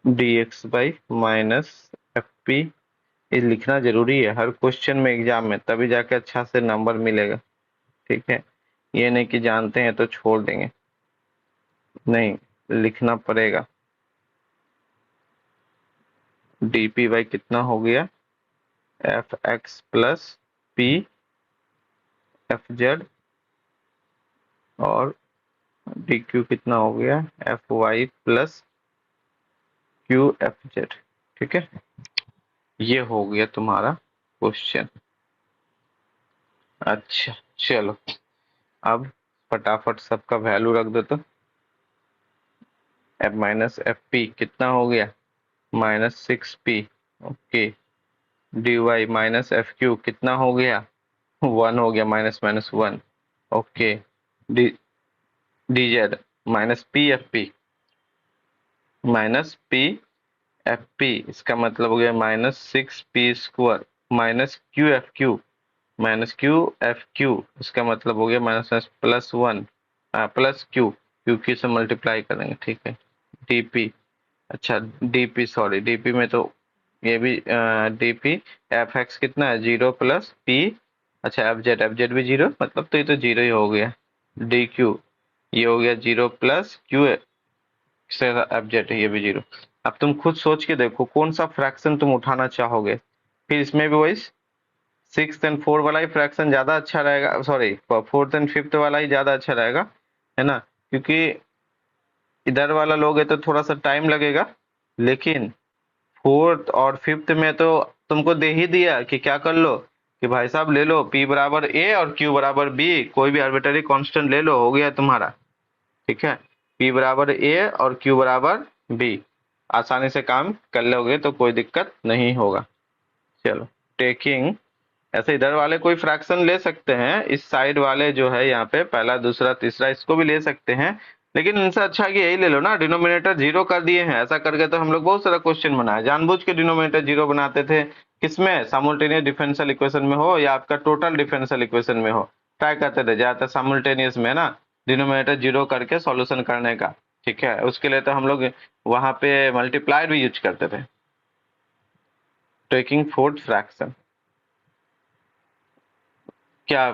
dx by minus f P. ये लिखना जरूरी है हर क्वेश्चन में एग्जाम में, तभी जाके अच्छा से नंबर मिलेगा। ठीक है, ये नहीं कि जानते हैं तो छोड़ देंगे, नहीं, लिखना पड़ेगा। dp बाई कितना हो गया, f x plus p f z, और डी क्यू कितना हो गया, f y plus q f z. ठीक है, ये हो गया तुम्हारा क्वेश्चन। अच्छा चलो, अब फटाफट सबका वैल्यू रख दो, तो एफ माइनस एफ पी कितना हो गया, -6p। Okay, d y minus f q कितना हो गया, 1 हो गया, -1। Okay, d d z minus p f p, इसका मतलब हो गया -6p square, minus q f q, इसका मतलब हो गया -+1 प्लस क्यू, क्यू से मल्टीप्लाई करेंगे। ठीक है, डीपी, अच्छा डीपी, सॉरी डीपी में तो ये भी डीपी एफ एक्स कितना है 0 प्लस पी, अच्छा एफ जेड भी 0, मतलब तो ये तो 0 ही हो गया। डी क्यू ये हो गया 0 प्लस क्यू से एफ जेड, ये भी 0। अब तुम खुद सोच के देखो कौन सा फ्रैक्शन तुम उठाना चाहोगे, फिर इसमें भी वही 6 एंड 4 वाला ही फ्रैक्शन ज्यादा अच्छा रहेगा, सॉरी 4th एंड 5th वाला ही ज्यादा अच्छा रहेगा, है ना, क्योंकि इधर वाला लोगे तो थोड़ा सा टाइम लगेगा, लेकिन 4th और 5th में तो तुमको दे ही दिया कि क्या कर लो, कि भाई साहब ले लो p बराबर a और q बराबर b, कोई भी आर्बिट्ररी कांस्टेंट ले लो, हो गया तुम्हारा। ठीक है, p बराबर a और q बराबर b, आसानी से काम कर लोगे तो कोई दिक्कत नहीं होगा। चलो, टेकिंग ऐसे इधर वाले कोई फ्रैक्शन ले सकते हैं, इस साइड वाले जो है यहाँ पे पहला दूसरा तीसरा इसको भी ले सकते हैं, लेकिन इनसे अच्छा कि यही ले लो ना, डिनोमिनेटर जीरो कर दिए हैं। ऐसा करके तो हम लोग बहुत सारा क्वेश्चन बनाए, जानबूझ के डिनोमिनेटर जीरो बनाते थे। किसमें? साइमल्टेनियस डिफरेंशियल इक्वेशन में हो या आपका टोटल डिफरेंशियल इक्वेशन में हो, ट्राई करते थे ज्यादातर साइमल्टेनियस में ना, डिनोमिनेटर जीरो करके सॉल्यूशन करने का। ठीक है, उसके लिए तो हम लोग वहां पे मल्टीप्लायर भी यूज करते थे, टेकिंग फोर्थ फ्रैक्शन। क्या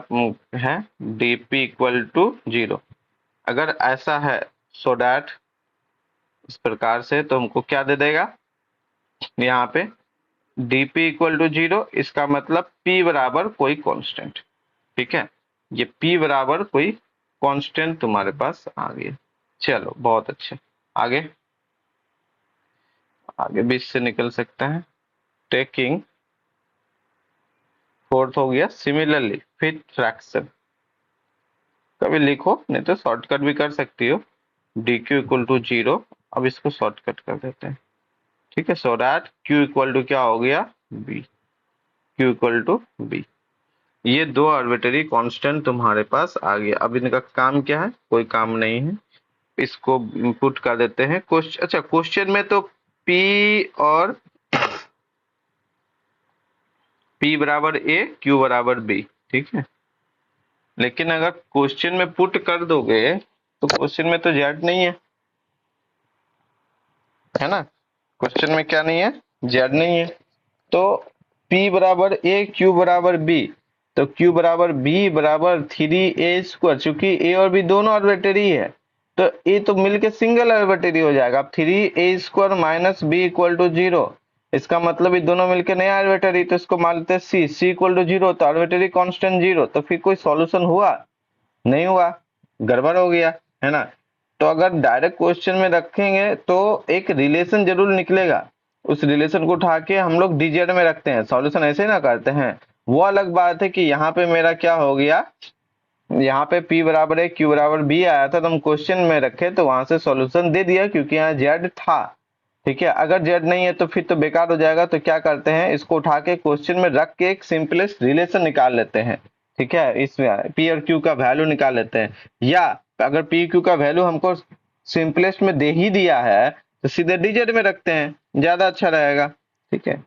है? dp equal to zero. अगर ऐसा है सो डैट इस प्रकार से, तो हमको क्या दे देगा यहाँ पे dp इक्वल टू जीरो, इसका मतलब p बराबर कोई कांस्टेंट। ठीक है, ये p बराबर कोई कांस्टेंट तुम्हारे पास आ गया। चलो बहुत अच्छे, आगे आगे 20 से निकल सकते हैं। टेकिंग फोर्थ हो गया, सिमिलरली फिफ्थ फ्रैक्शन। कभी लिखो, नहीं तो शॉर्टकट भी कर सकती हो, dq इक्वल टू जीरो। अब इसको शॉर्टकट कर देते हैं। ठीक है, so that q equal to क्या हो गया? b। q equal to b। ये दो आर्बिट्रेरी कांस्टेंट तुम्हारे पास आ गया। अब इनका काम क्या है? कोई काम नहीं है, इसको पुट कर देते हैं क्वेश्चन। अच्छा, क्वेश्चन में तो p और p बराबर a, q बराबर b। ठीक है, लेकिन अगर क्वेश्चन में पुट कर दोगे तो क्वेश्चन में तो z नहीं है ना। क्वेश्चन में क्या नहीं है? z नहीं है। तो p बराबर a, q बराबर b, तो q बराबर b बराबर 3a²। चूंकि a और b दोनों आर्बिट्रेरी है, तो a तो मिलके सिंगल आर्बिट्रेरी हो जाएगा। अब 3a² minus b equal to zero, इसका मतलब ये दोनों मिलके नया आर्बिट्रेरी, तो इसको मान लेते हैं c इक्वल टू जीरो, तो आर्बिट्रेरी कांस्टेंट जीरो। तो फिर कोई सॉल्यूशन हुआ? नहीं हुआ, गड़बड़ हो गया, है ना। तो अगर डायरेक्ट क्वेश्चन में रखेंगे तो एक रिलेशन जरूर निकलेगा, उस रिलेशन को उठा के हम लोग डीजेड में रखते हैं, सॉल्यूशन ऐसे ना करते हैं। वो अलग बात है कि यहाँ पे मेरा क्या हो गया, यहाँ पे p बराबर है q बराबर b आया था, तो हम क्वेश्चन में रखे तो वहां से सॉल्यूशन दे दिया, क्योंकि यहाँ z था। ठीक है, अगर z नहीं है तो फिर तो बेकार हो जाएगा। तो क्या करते हैं, इसको उठा के क्वेश्चन में रख के एक सिंपलेस्ट रिलेशन निकाल लेते हैं। ठीक है, इसमें p और q का वैल्यू निकाल लेते हैं, या अगर p q का वैल्यू हमको सिंपलेस्ट में दे ही दिया है तो सीधे डीजेड में रखते हैं, ज्यादा अच्छा रहेगा। ठीक है,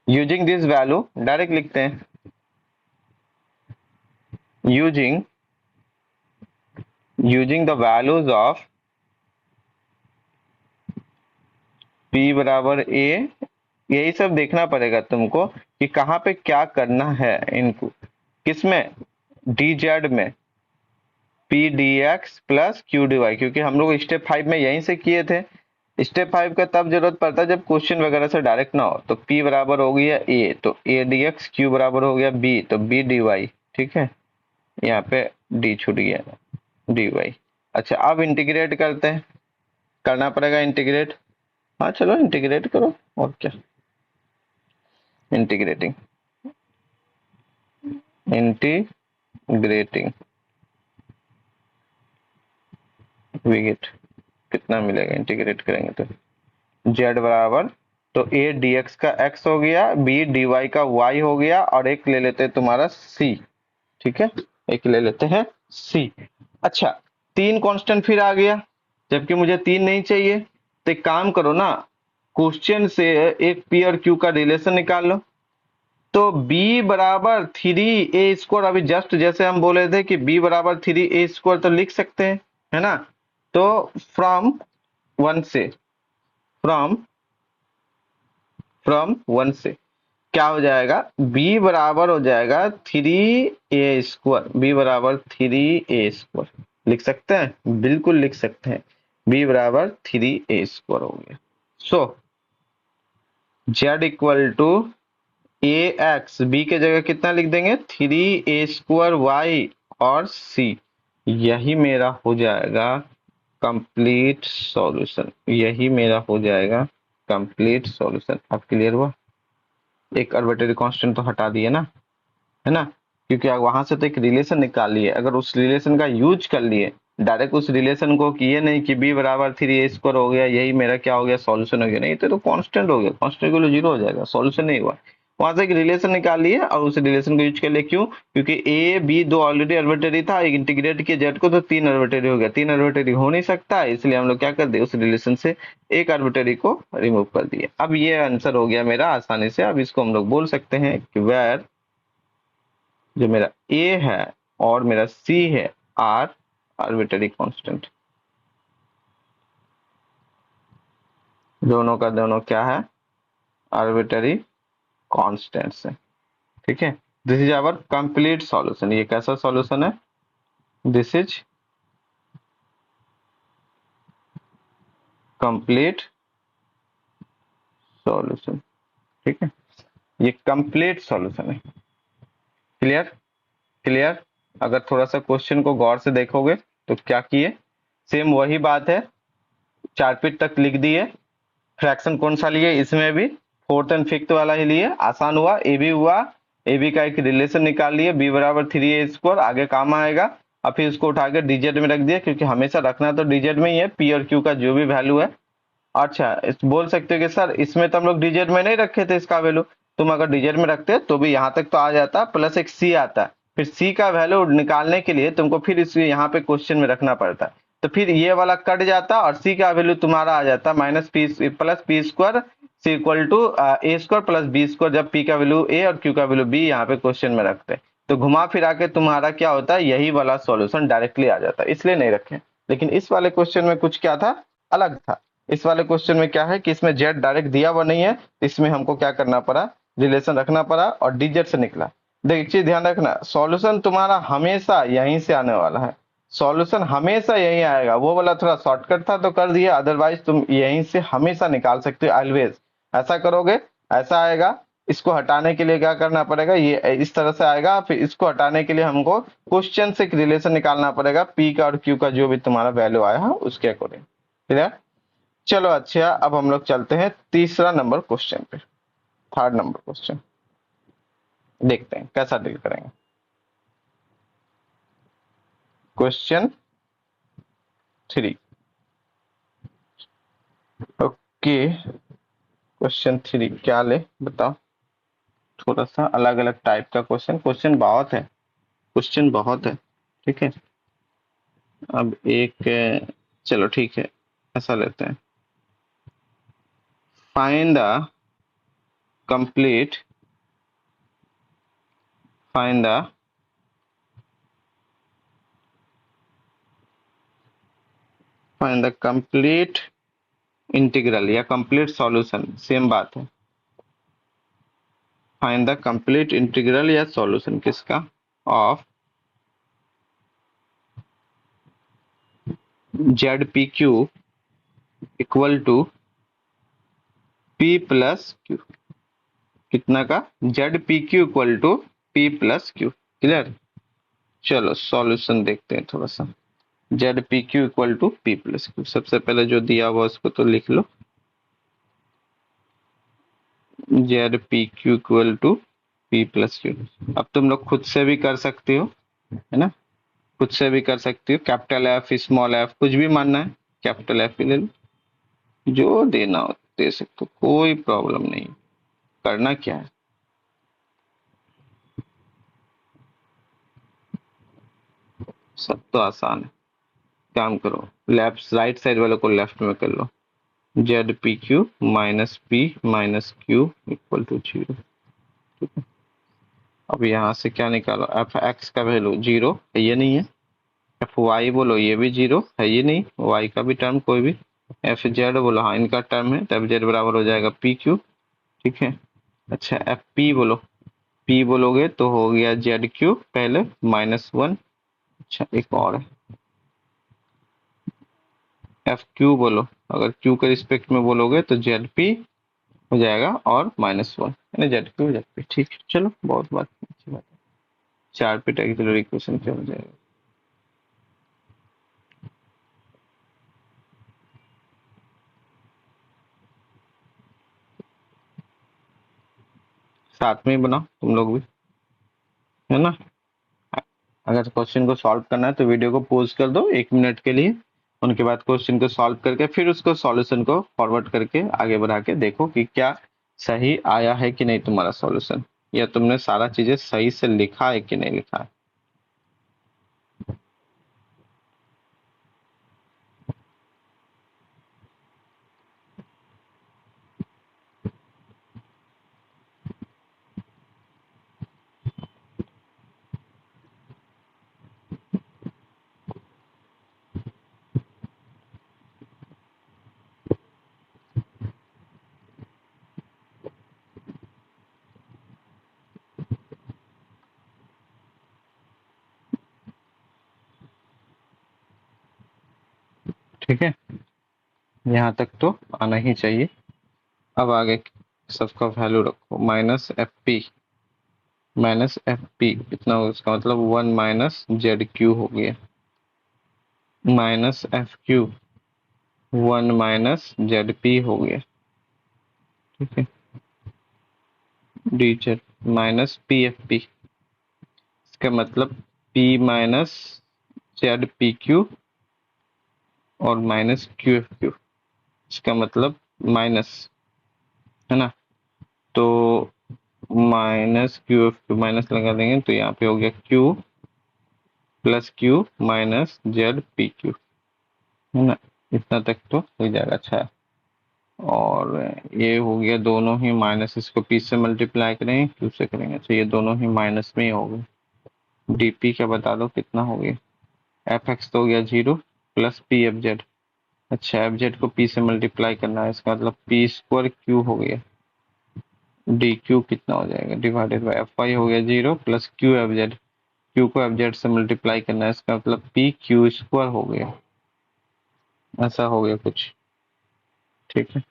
यूजिंग दिस वैल्यू डायरेक्ट लिखते हैं, using the values of p बराबर a। यही सब देखना पड़ेगा तुमको कि कहाँ पे क्या करना है इनको, किसमें? dz में p dx plus q dy, क्योंकि हम लोग स्टेप 5 में यहीं से किए थे। स्टेप 5 का तब जरूरत पड़ता है जब क्वेश्चन वगैरह से डायरेक्ट ना हो। तो p बराबर हो गया a, तो a dx, q बराबर हो गया b, तो b dy। ठीक है, यहाँ पे d छूट गया, dy। अच्छा, अब इंटीग्रेट करते हैं, करना पड़ेगा इंटीग्रेट। हाँ चलो इंटीग्रेट करो, और क्या, इंटीग्रेटिंग इंटीग्रेटिंग वी गेट कितना मिलेगा इंटीग्रेट करेंगे तो z बराबर, तो a dx का x हो गया, b dy का y हो गया, और एक ले लेते हैं तुम्हारा c। ठीक है, एक ले लेते हैं c। अच्छा, तीन कांस्टेंट फिर आ गया, जबकि मुझे तीन नहीं चाहिए। तो एक काम करो ना, क्वेश्चन से एक p और q का रिलेशन निकाल लो। तो b बराबर 3a², अभी जस्ट जैसे हम बोले थे कि b बराबर 3a², तो लिख सकते हैं, है ना। तो फ्रॉम वन से, फ्रॉम वन से क्या हो जाएगा, b बराबर हो जाएगा 3a², b बराबर 3a²। लिख सकते हैं, बिल्कुल लिख सकते हैं, b बराबर 3a² हो गया। So z equal to ax, b के जगह कितना लिख देंगे, 3a² y और c। यही मेरा हो जाएगा कंप्लीट सॉल्यूशन, यही मेरा हो जाएगा कंप्लीट सॉल्यूशन। अब क्लियर हुआ? एक आर्बिट्रेरी कांस्टेंट तो हटा दिए ना, है ना, क्योंकि वहां से तो एक रिलेशन निकाल लिए। अगर उस रिलेशन का यूज कर लिए डायरेक्ट उस रिलेशन को, किए नहीं कि b बराबर 3a² हो गया, यही मेरा क्या हो गया, सॉल्यूशन हो गया, नहीं तो कांस्टेंट हो गया, कांस्टेंट के लिए जीरो हो जाएगा, सॉल्यूशन नहीं हुआ। वहां से एक रिलेशन निकाल लिए और उस रिलेशन को यूज कर लिए। क्यों? क्योंकि ए बी दो ऑलरेडी आर्बिट्रेरी था, एक इंटीग्रेट किया जेड को तो तीन आर्बिट्रेरी हो गया। तीन आर्बिट्रेरी हो नहीं सकता, इसलिए हम लोग क्या कर दिए, उस रिलेशन से एक आर्बिट्रेरी को रिमूव कर दिए। अब ये आंसर हो गया मेरा आसानी से। अब इसको हम लोग बोल सकते हैं कि वेयर जो मेरा ए है और मेरा सी है आर आर्बिट्रेरी कांस्टेंट। दोनों का दोनों क्या है? आर्बिट्रेरी कांस्टेंट्स है। ठीक है, this is our complete solution. ये कैसा सॉल्यूशन है? This is complete solution. ठीक है, ये कंप्लीट सॉल्यूशन है। क्लियर? क्लियर? अगर थोड़ा सा क्वेश्चन को गौर से देखोगे तो क्या किए, सेम वही बात है, 4 फीट तक लिख दिए। फ्रैक्शन कौन सा लिए? इसमें भी फोर्थ एंड फिफ्थ वाला ही लिए। आसान हुआ। ए बी हुआ, ए बी का एक रिलेशन निकाल लिए, बी बराबर 3a², आगे काम आएगा। अब फिर इसको उठा के डीजेड में रख दिया, क्योंकि हमेशा रखना तो डीजेड में ही है, पी और क्यू का जो भी वैल्यू है। अच्छा, बोल सकते हो कि सर इसमें तो हम लोग डीजेड में नहीं रखे थे इसका वैल्यू। तुम अगर डीजेड में रखते तो भी यहाँ तक तो आ जाता, प्लस एक सी आता। फिर सी का वैल्यू निकालने के लिए तुमको फिर इस यहाँ पे क्वेश्चन में रखना पड़ता, तो फिर ये वाला कट जाता और सी का वैल्यू तुम्हारा आ जाता minus p plus p square c equal to a square plus b square, जब पी का वैल्यू ए और क्यू का वैल्यू बी यहाँ पे क्वेश्चन में रखते। तो घुमा फिरा के तुम्हारा क्या होता है, यही वाला सॉल्यूशन डायरेक्टली आ जाता, इसलिए नहीं रखे। लेकिन इस वाले क्वेश्चन में कुछ क्या था, अलग था। इस वाले क्वेश्चन में क्या है कि इसमें जेड डायरेक्ट दिया हुआ नहीं है, इसमें हमको क्या करना पड़ा, रिलेशन रखना पड़ा और डीजेड से निकला। देख चीज ध्यान रखना, सॉल्यूशन तुम्हारा हमेशा यहीं से आने वाला है। सॉल्यूशन हमेशा यहीं आएगा। वो वाला थोड़ा शॉर्टकट था तो कर दिया, अदरवाइज तुम यहीं से हमेशा निकाल सकते हो ऑलवेज। ऐसा करोगे ऐसा आएगा। इसको हटाने के लिए क्या करना पड़ेगा, ये इस तरह से आएगा। फिर इसको हटाने के लिए हमको क्वेश्चन से एक रिलेशन निकालना पड़ेगा, पी का और क्यू का जो भी तुम्हारा वैल्यू आया है उसके अकॉर्डिंग। क्लियर? चलो अच्छा, अब हम लोग चलते हैं तीसरा नंबर क्वेश्चन पे। थर्ड नंबर क्वेश्चन देखते हैं कैसा डील करेंगे। क्वेश्चन 3। ओके, क्वेश्चन 3 क्या ले बताओ। थोड़ा सा अलग अलग टाइप का क्वेश्चन, क्वेश्चन बहुत है, क्वेश्चन बहुत है। ठीक है, अब एक चलो ठीक है, ऐसा लेते हैं। Find the complete find the find the complete integral या कंप्लीट सॉल्यूशन, सेम बात है। फाइंड द कंप्लीट इंटीग्रल या सॉल्यूशन किसका, of z p q equal to p plus q. कितना का? Z p q equal to p plus q. Clear? चलो solution देखते हैं थोड़ा सा। Z p q equal to p plus q, सबसे पहले जो दिया हुआ उसको तो लिख लो। Z p q equal to p plus q. अब तुम लोग खुद से भी कर सकते हो, है ना, खुद से भी कर सकते हो। कैपिटल एफ स्मॉल एफ कुछ भी मानना है, कैपिटल एफ ले लो, जो देना हो दे सकते हो, कोई प्रॉब्लम नहीं। करना क्या है, सब तो आसान है। काम करो, लेफ्ट राइट साइड वाले को लेफ्ट में कर लो। Z p q minus p minus q equal to 0। ठीक है, अब यहाँ से क्या निकालो, एफ एक्स का वैल्यू 0 है, ये नहीं है। एफ वाई बोलो, ये भी 0 है, ये नहीं। वाई का भी टर्म कोई भी। एफ जेड बोलो, हाँ इनका टर्म है, तो एफ जेड बराबर हो जाएगा पी क्यू। ठीक है, अच्छा एफ पी बोलो, पी बोलोगे तो हो गया जेड क्यू पहले -1। अच्छा एक और है, एफ क्यू बोलो, अगर क्यू के रिस्पेक्ट में बोलोगे तो जेड पी हो जाएगा और -1, यानी जेड क्यू जेड पी। ठीक है, चलो बहुत बात, अच्छी बात है। 4 पे ऑक्सिलरी इक्वेशन क्या हो जाएगा, साथ में ही बनाओ तुम लोग भी, है ना। अगर क्वेश्चन को सॉल्व करना है तो वीडियो को पॉज कर दो 1 मिनट के लिए, उनके बाद क्वेश्चन को सॉल्व करके फिर उसको सॉल्यूशन को फॉरवर्ड करके आगे बढ़ा के देखो कि क्या सही आया है कि नहीं तुम्हारा सॉल्यूशन, या तुमने सारा चीजें सही से लिखा है कि नहीं लिखा है। ठीक है, यहाँ तक तो आना ही चाहिए। अब आगे सबका वैल्यू रखो, माइनस एफ पी कितना होगा, इसका मतलब 1 - ZQ हो गया, -FQ 1 - ZP हो गया। ठीक है, DZ -PFP, इसका मतलब P - ZPQ और -QFQ, इसका मतलब माइनस, है ना। तो -QFQ माइनस लगा देंगे तो यहाँ पे हो गया Q+Q -ZPQ, है ना। इतना तक तो हो जाएगा। अच्छा, और ये हो गया दोनों ही माइनस, इसको P से मल्टीप्लाई करेंगे Q से करेंगे तो ये दोनों ही माइनस में ही हो गए। DP का बता दो कितना हो गया, FX तो हो गया 0 प्लस PFZ। अच्छा, FZ को P से मल्टीप्लाई करना है, इसका मतलब P² Q हो गया, DQ कितना हो जाएगा, डिवाइडेड बाय FY हो गया 0 प्लस QFZ, Q को FZ से मल्टीप्लाई करना है, इसका मतलब PQ² हो गया। ऐसा हो गया कुछ, ठीक है,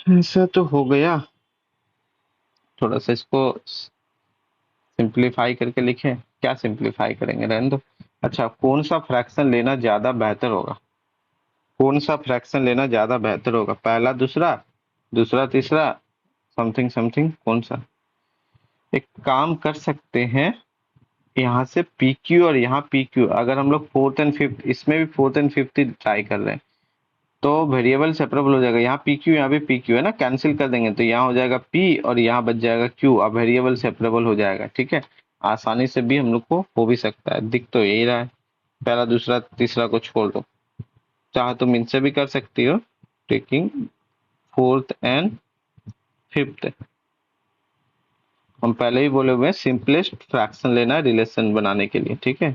ऐसा तो हो गया। थोड़ा सा इसको सिंप्लीफाई करके लिखें, क्या सिंप्लीफाई करेंगे, रहने दो। अच्छा, कौन सा फ्रैक्शन लेना ज्यादा बेहतर होगा, कौन सा फ्रैक्शन लेना ज्यादा बेहतर होगा, पहला दूसरा, दूसरा तीसरा, समथिंग समथिंग, कौन सा। एक काम कर सकते हैं, यहाँ से PQ और यहाँ PQ, अगर हम लोग फोर्थ एंड फिफ्थ, इसमें भी फोर्थ एंड फिफ्थ ट्राई कर रहे हैं तो वेरिएबल सेपरेबल हो जाएगा। यहाँ PQ यहाँ भी PQ है ना, कैंसिल कर देंगे तो यहाँ हो जाएगा P और यहाँ बच जाएगा Q, अब वेरिएबल सेपरेबल हो जाएगा। ठीक है, आसानी से भी हम लोग को हो भी सकता है, दिख तो यही रहा है। पहला दूसरा तीसरा को छोड़ दो, चाहे तुम इनसे भी कर सकती हो, टेकिंग फोर्थ एंड फिफ्थ। हम पहले ही बोले हुए हैं सिंपलेस्ट फ्रैक्शन लेना है रिलेशन बनाने के लिए। ठीक है,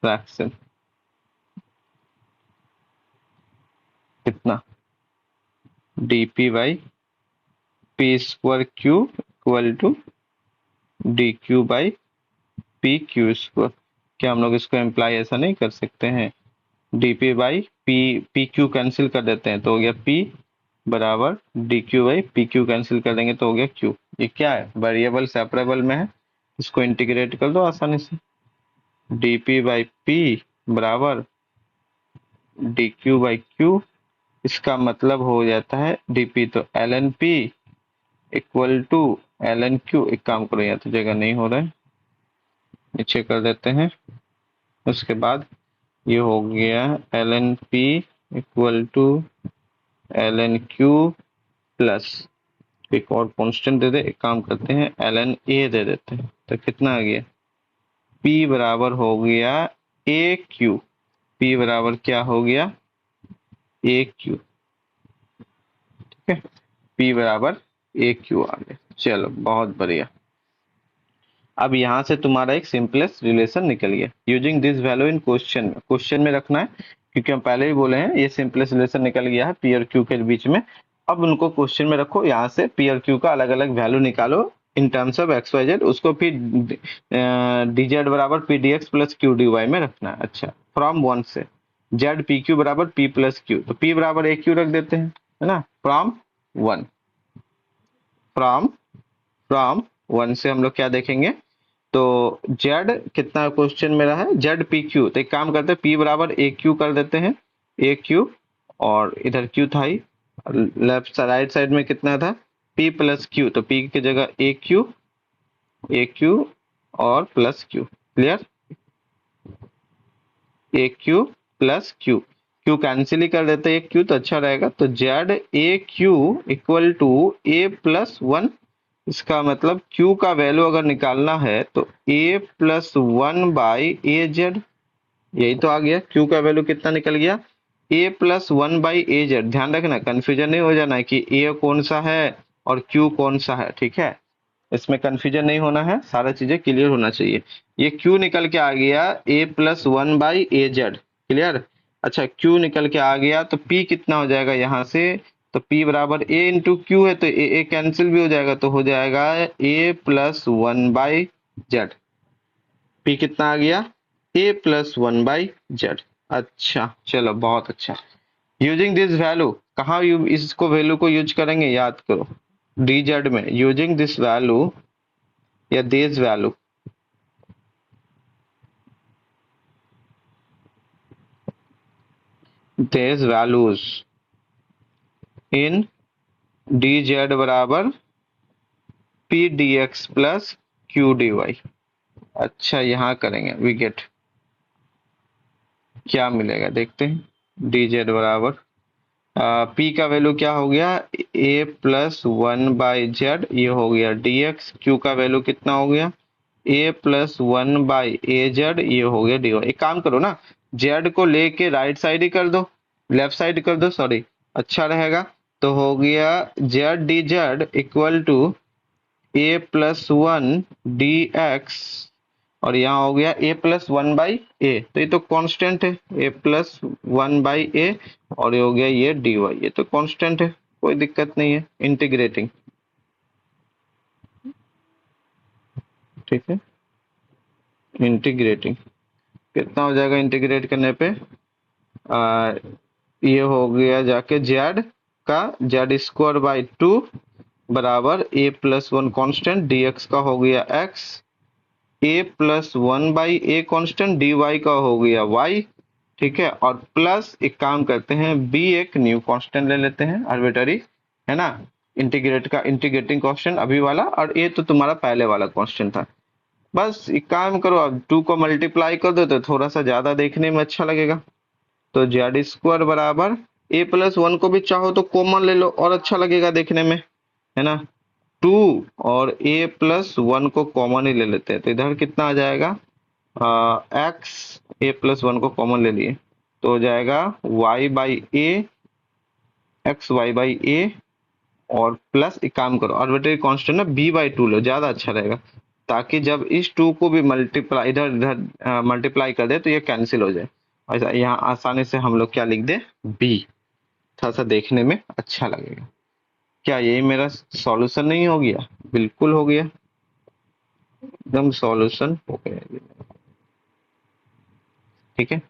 फ्रैक्शन कितना, dp/P²Q=dQ/PQ²। क्या हम लोग इसको इम्प्लाई ऐसा नहीं कर सकते हैं, dp/P कैंसिल कर देते हैं तो हो गया P बराबर dQ/PQ, कैंसिल कर देंगे तो हो गया Q। ये क्या है, वेरिएबल सेपरेबल में है, इसको इंटीग्रेट कर दो आसानी से, dp/P बराबर dQ/Q, इसका मतलब हो जाता है dp तो ln P equal to ln Q। एक काम करो, यहाँ तो जगह नहीं हो रहा है, नीचे कर देते हैं। उसके बाद ये हो गया ln P equal to ln Q plus एक और कांस्टेंट दे दे, एक काम करते हैं ln A दे देते हैं, तो कितना आ गया, P बराबर हो गया AQ, P बराबर क्या हो गया AQ। ठीक है, P बराबर AQ आ गया। चलो बहुत बढ़िया। अब यहाँ से तुम्हारा एक सिंपलेस्ट रिलेशन निकल गया, using this value in question में, क्वेश्चन में रखना है क्योंकि हम पहले ही बोले हैं ये सिंपलेस्ट रिलेशन निकल गया है P और Q के बीच में। अब उनको क्वेश्चन में रखो, यहाँ से P और Q का अलग अलग वैल्यू निकालो इन टर्म्स ऑफ XYZ, उसको फिर dz बराबर PDX प्लस QDY में रखना है। अच्छा, फ्रॉम 1 से ZPQ बराबर P+Q, तो P बराबर AQ रख देते हैं, है ना। फ्रॉम 1, फ्रॉम फ्रॉम 1 से हम लोग क्या देखेंगे, तो जेड कितना क्वेश्चन में रहा है, ZPQ, तो एक काम करते हैं P बराबर AQ कर देते हैं, AQ, और इधर Q था ही, लेफ्ट राइट साइड में कितना था P+Q, तो P की जगह AQ और plus Q, clear, AQ plus Q। Q cancel ही कर देते, एक क्यू तो अच्छा रहेगा। तो z a q equal to a plus one. इसका मतलब क्यू का वैल्यू अगर निकालना है तो a plus one by a z, यही तो आ गया। क्यू का वैल्यू कितना निकल गया, a plus one by a z. ध्यान रखना, कंफ्यूजन नहीं हो जाना है कि ए कौन सा है और क्यू कौन सा है, ठीक है। इसमें कंफ्यूजन नहीं होना है, सारा चीजें क्लियर होना चाहिए। ये क्यू निकल के आ गया a plus one by a z, clear. अच्छा, क्यू निकल के आ गया तो पी कितना हो जाएगा यहाँ से, तो पी बराबर ए इंटू क्यू है, तो ए कैंसिल भी हो जाएगा, तो हो जाएगा a plus one by z. P कितना आ गया, a plus one by z. अच्छा चलो, बहुत अच्छा। यूजिंग दिस वैल्यू, कहाँ इसको वैल्यू को यूज करेंगे, याद करो, डी जेड में। यूजिंग दिस वैल्यू या this value, this values in d z बराबर p d x plus q d y. अच्छा, यहां करेंगे, वी गेट क्या मिलेगा देखते हैं। डी जेड बराबर पी का वैल्यू क्या हो गया, a plus one by z, ये हो गया डी एक्स। क्यू का वैल्यू कितना हो गया, a plus one by a z, ये हो गया डी वाई। एक काम करो ना, जेड को लेके राइट साइड ही कर दो, लेफ्ट साइड कर दो, सॉरी, अच्छा रहेगा। तो हो गया z d z equal to a plus one d x, और यहाँ हो गया a plus one by a, तो ये तो कांस्टेंट है, a plus one by a, और ये हो गया ये डी वाई, ये तो कांस्टेंट है, कोई दिक्कत नहीं है। इंटीग्रेटिंग, ठीक है, इंटीग्रेटिंग कितना हो जाएगा इंटीग्रेट करने पे, ये हो गया जाके जेड का जेड स्क्वायर बाई टू बराबर a plus one constant d x का हो गया x, a plus one by a constant d y का हो गया वाई, ठीक है। और प्लस एक काम करते हैं, बी एक न्यू कांस्टेंट ले लेते हैं आर्बिट्ररी, है ना। इंटीग्रेट का इंटीग्रेटिंग कांस्टेंट अभी वाला, और ए तो तुम्हारा पहले वाला कांस्टेंट था। बस एक काम करो, अब टू को मल्टीप्लाई कर दो तो थोड़ा सा ज्यादा देखने में अच्छा लगेगा। तो जेड स्क्वायर बराबर ए प्लस वन को भी चाहो तो कॉमन ले लो और अच्छा लगेगा देखने में, है ना। टू और ए प्लस वन को कॉमन ही ले लेते हैं, तो इधर कितना आ जाएगा, एक्स, ए प्लस वन को कॉमन ले लिए तो हो जाएगा y by a, x y by a, और प्लस एक काम करो, आर्बिट्रेरी कांस्टेंट ना बी बाई टू लो, ज्यादा अच्छा रहेगा, ताकि जब इस टू को भी मल्टीप्लाई इधर इधर मल्टीप्लाई कर दे तो ये कैंसिल हो जाए। ऐसा यहाँ आसानी से हम लोग क्या लिख दे, बी, थोड़ा सा देखने में अच्छा लगेगा। क्या यही मेरा सॉल्यूशन नहीं हो गया, बिल्कुल हो गया, एकदम सॉल्यूशन हो गया, ठीक है।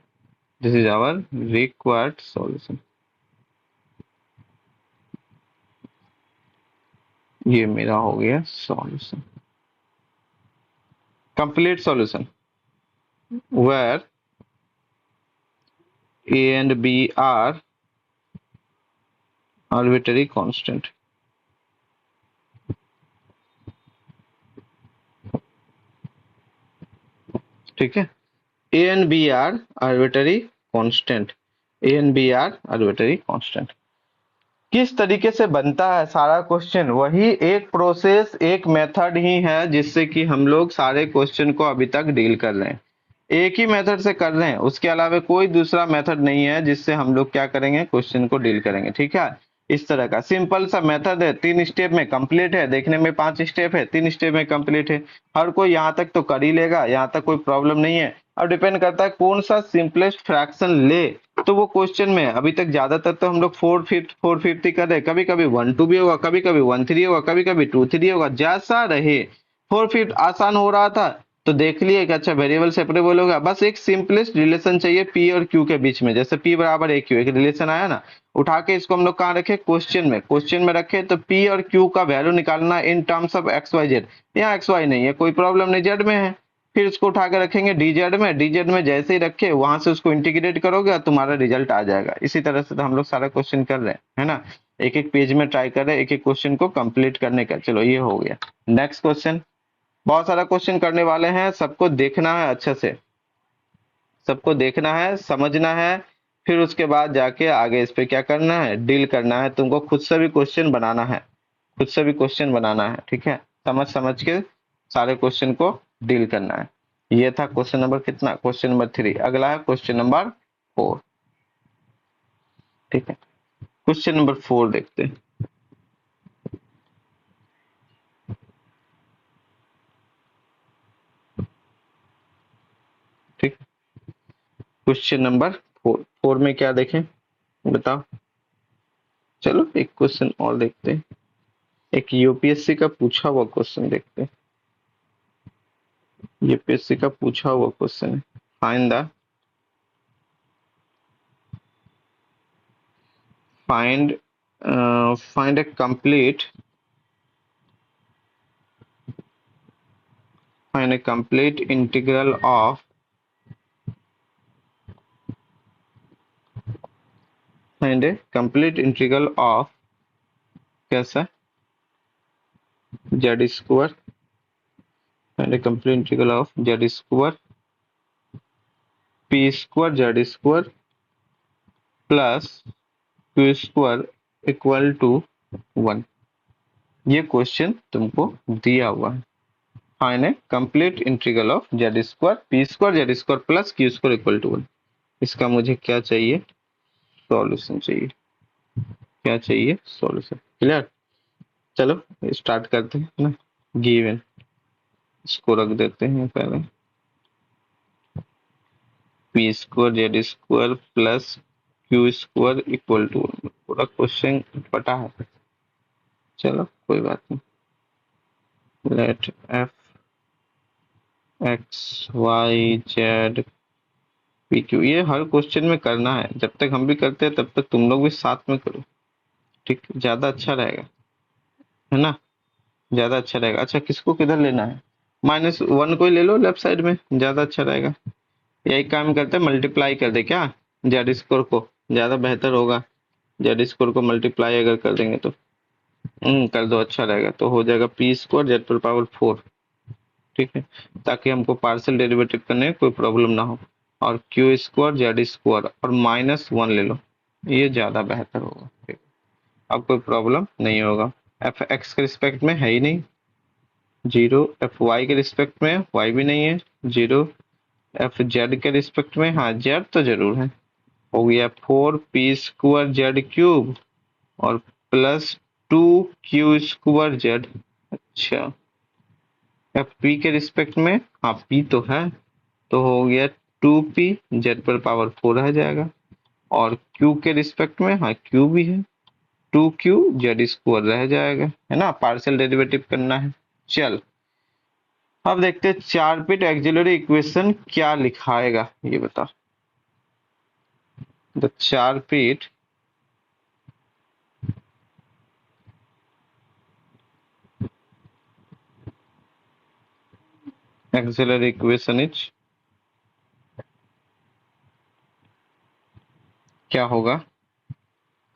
This is our required solution, ये मेरा हो गया solution, complete solution, where a and b are arbitrary constant, ठीक है। a and b are arbitrary constant, a and b are arbitrary constant। किस तरीके से बनता है सारा क्वेश्चन, वही एक प्रोसेस एक मेथड ही है जिससे कि हम लोग सारे क्वेश्चन को अभी तक डील कर रहे हैं, एक ही मेथड से कर रहे हैं, उसके अलावा कोई दूसरा मेथड नहीं है जिससे हम लोग क्या करेंगे, क्वेश्चन को डील करेंगे, ठीक है। इस तरह का सिंपल सा मेथड है, 3 स्टेप में कंप्लीट है, देखने में 5 स्टेप है, 3 स्टेप में कंप्लीट है। हर कोई यहाँ तक तो कर ही लेगा, यहाँ तक कोई प्रॉब्लम नहीं है। अब डिपेंड करता है कौन सा सिंपलेस्ट फ्रैक्शन ले, तो वो क्वेश्चन में अभी तक ज्यादातर तो हम लोग 4/5 ही कर रहे हैं, कभी कभी 1/2 भी होगा, कभी कभी 1/3 होगा, कभी कभी 2/3 होगा, जैसा रहे। 4/5 आसान हो रहा था तो देख लिए कि अच्छा वेरिएबल सेपरेबल होगा, बस एक सिंपलेस्ट रिलेशन चाहिए पी और क्यू के बीच में, जैसे पी बराबर ए क्यू, एक रिलेशन आया ना, उठा के इसको हम लोग कहाँ रखे, क्वेश्चन में रखे, तो पी और क्यू का वैल्यू निकालना in terms of x y z, यहाँ एक्स वाई नहीं है, कोई प्रॉब्लम नहीं, जेड में है, फिर उसको उठा के रखेंगे डीजेड में, डीजेड में जैसे ही रखे वहां से उसको इंटीग्रेट करोगे तुम्हारा रिजल्ट आ जाएगा। इसी तरह से तो हम लोग सारा क्वेश्चन कर रहे हैं, है ना, एक एक पेज में ट्राई कर रहे हैं एक एक क्वेश्चन को कंप्लीट करने का। चलो ये हो गया, नेक्स्ट क्वेश्चन, बहुत सारा क्वेश्चन करने वाले हैं, सबको देखना है अच्छे से, सबको देखना है, समझना है, फिर उसके बाद जाके आगे इस पे क्या करना है, डील करना है। तुमको खुद से भी क्वेश्चन बनाना है, खुद से भी क्वेश्चन बनाना है, ठीक है। समझ समझ के सारे क्वेश्चन को डील करना है। ये था क्वेश्चन नंबर कितना, क्वेश्चन नंबर 3। अगला है क्वेश्चन नंबर 4, ठीक है। क्वेश्चन नंबर 4 देखते हैं। ठीक, क्वेश्चन नंबर 4। 4 में क्या देखें बताओ। चलो एक क्वेश्चन और देखते हैं, एक यूपीएससी का पूछा हुआ क्वेश्चन देखते हैं। यूपीएससी का पूछा हुआ क्वेश्चन है। Find the find find a complete find a complete integral of find a complete integral of कैसा z square, find a complete integral of z square p square z square plus q square equal to 1। ये question तुमको दिया हुआ है। Find a complete integral of z square p square z square plus q square equal to 1। इसका मुझे क्या चाहिए, solution चाहिए। क्या चाहिए, सॉल्यूशन। क्लियर, चलो स्टार्ट करते हैं ना। गिवन, इसको रख देते हैं पहले, p square z square plus q square equal to 1। पूरा क्वेश्चन पता है, चलो कोई बात नहीं। Let f x y z p q, ये हर क्वेश्चन में करना है। जब तक हम भी करते हैं तब तक तुम लोग भी साथ में करो, ठीक, ज्यादा अच्छा रहेगा, है ना, ज्यादा अच्छा रहेगा। अच्छा किसको किधर लेना है, -1 को ही ले लो लेफ्ट साइड में, ज्यादा अच्छा रहेगा। यही काम करते हैं, मल्टीप्लाई कर दे क्या जेड स्कोर को, ज्यादा बेहतर होगा। जेड स्कोर को मल्टीप्लाई अगर कर देंगे तो कर दो, अच्छा रहेगा। तो हो जाएगा पी स्क्वायर जेड पर पावर 4, ठीक है, ताकि हमको पार्शियल डेरिवेटिव करने में कोई प्रॉब्लम ना हो। और क्यू स्क्वायर जेड स्क्वायर और -1 ले लो, ये ज्यादा बेहतर होगा, ठीक। अब कोई प्रॉब्लम नहीं होगा। एफ एक्स के रिस्पेक्ट में है ही नहीं 0, एफ वाई के रिस्पेक्ट में वाई भी नहीं है 0, एफ जेड के रिस्पेक्ट में हाँ जेड तो जरूर है। हो गया 4 पी स्क्वायर जेड क्यूब और प्लस 2 क्यू स्क्वायर जेड। अच्छा, एफ पी के रिस्पेक्ट में हाँ पी तो है, तो हो गया 2p जेड पर पावर 4 रह जाएगा। और क्यू के रिस्पेक्ट में हाँ क्यू भी है, 2q जेड स्क्वायर रह जाएगा, है ना, पार्शियल डेरिवेटिव करना है। चल अब देखते हैं 4 बिट एक्सिलरी इक्वेशन क्या लिखाएगा, ये बता। The 4 bit axillary equation is क्या होगा।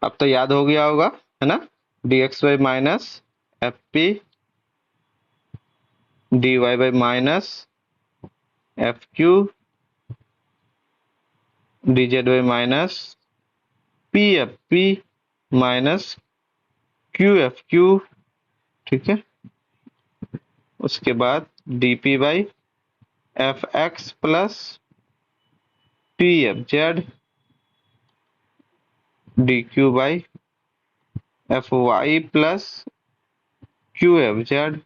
अब तो याद हो गया होगा, है ना, dx by minus f p dy by minus f q dz by minus p f p minus q f q, ठीक है। उसके बाद dp by f x plus p f z d q by f y plus q f z.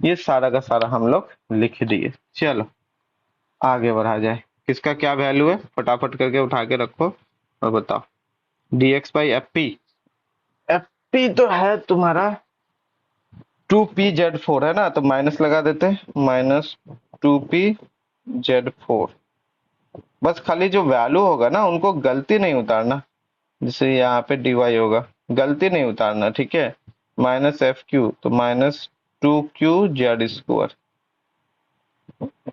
ये सारा का सारा हम लोग लिख दिए। चलो आगे बढ़ा जाए, किसका क्या वैल्यू है फटाफट करके उठा के रखो और बताओ। dx by F p, f P तो है तुम्हारा 2p z4 है ना, तो माइनस लगा देते हैं, -2p z4। बस खाली जो वैल्यू होगा ना उनको गलती नहीं उतारना, जैसे यहाँ पे dy होगा, गलती नहीं उतारना, ठीक है। -f(q) तो -2q z²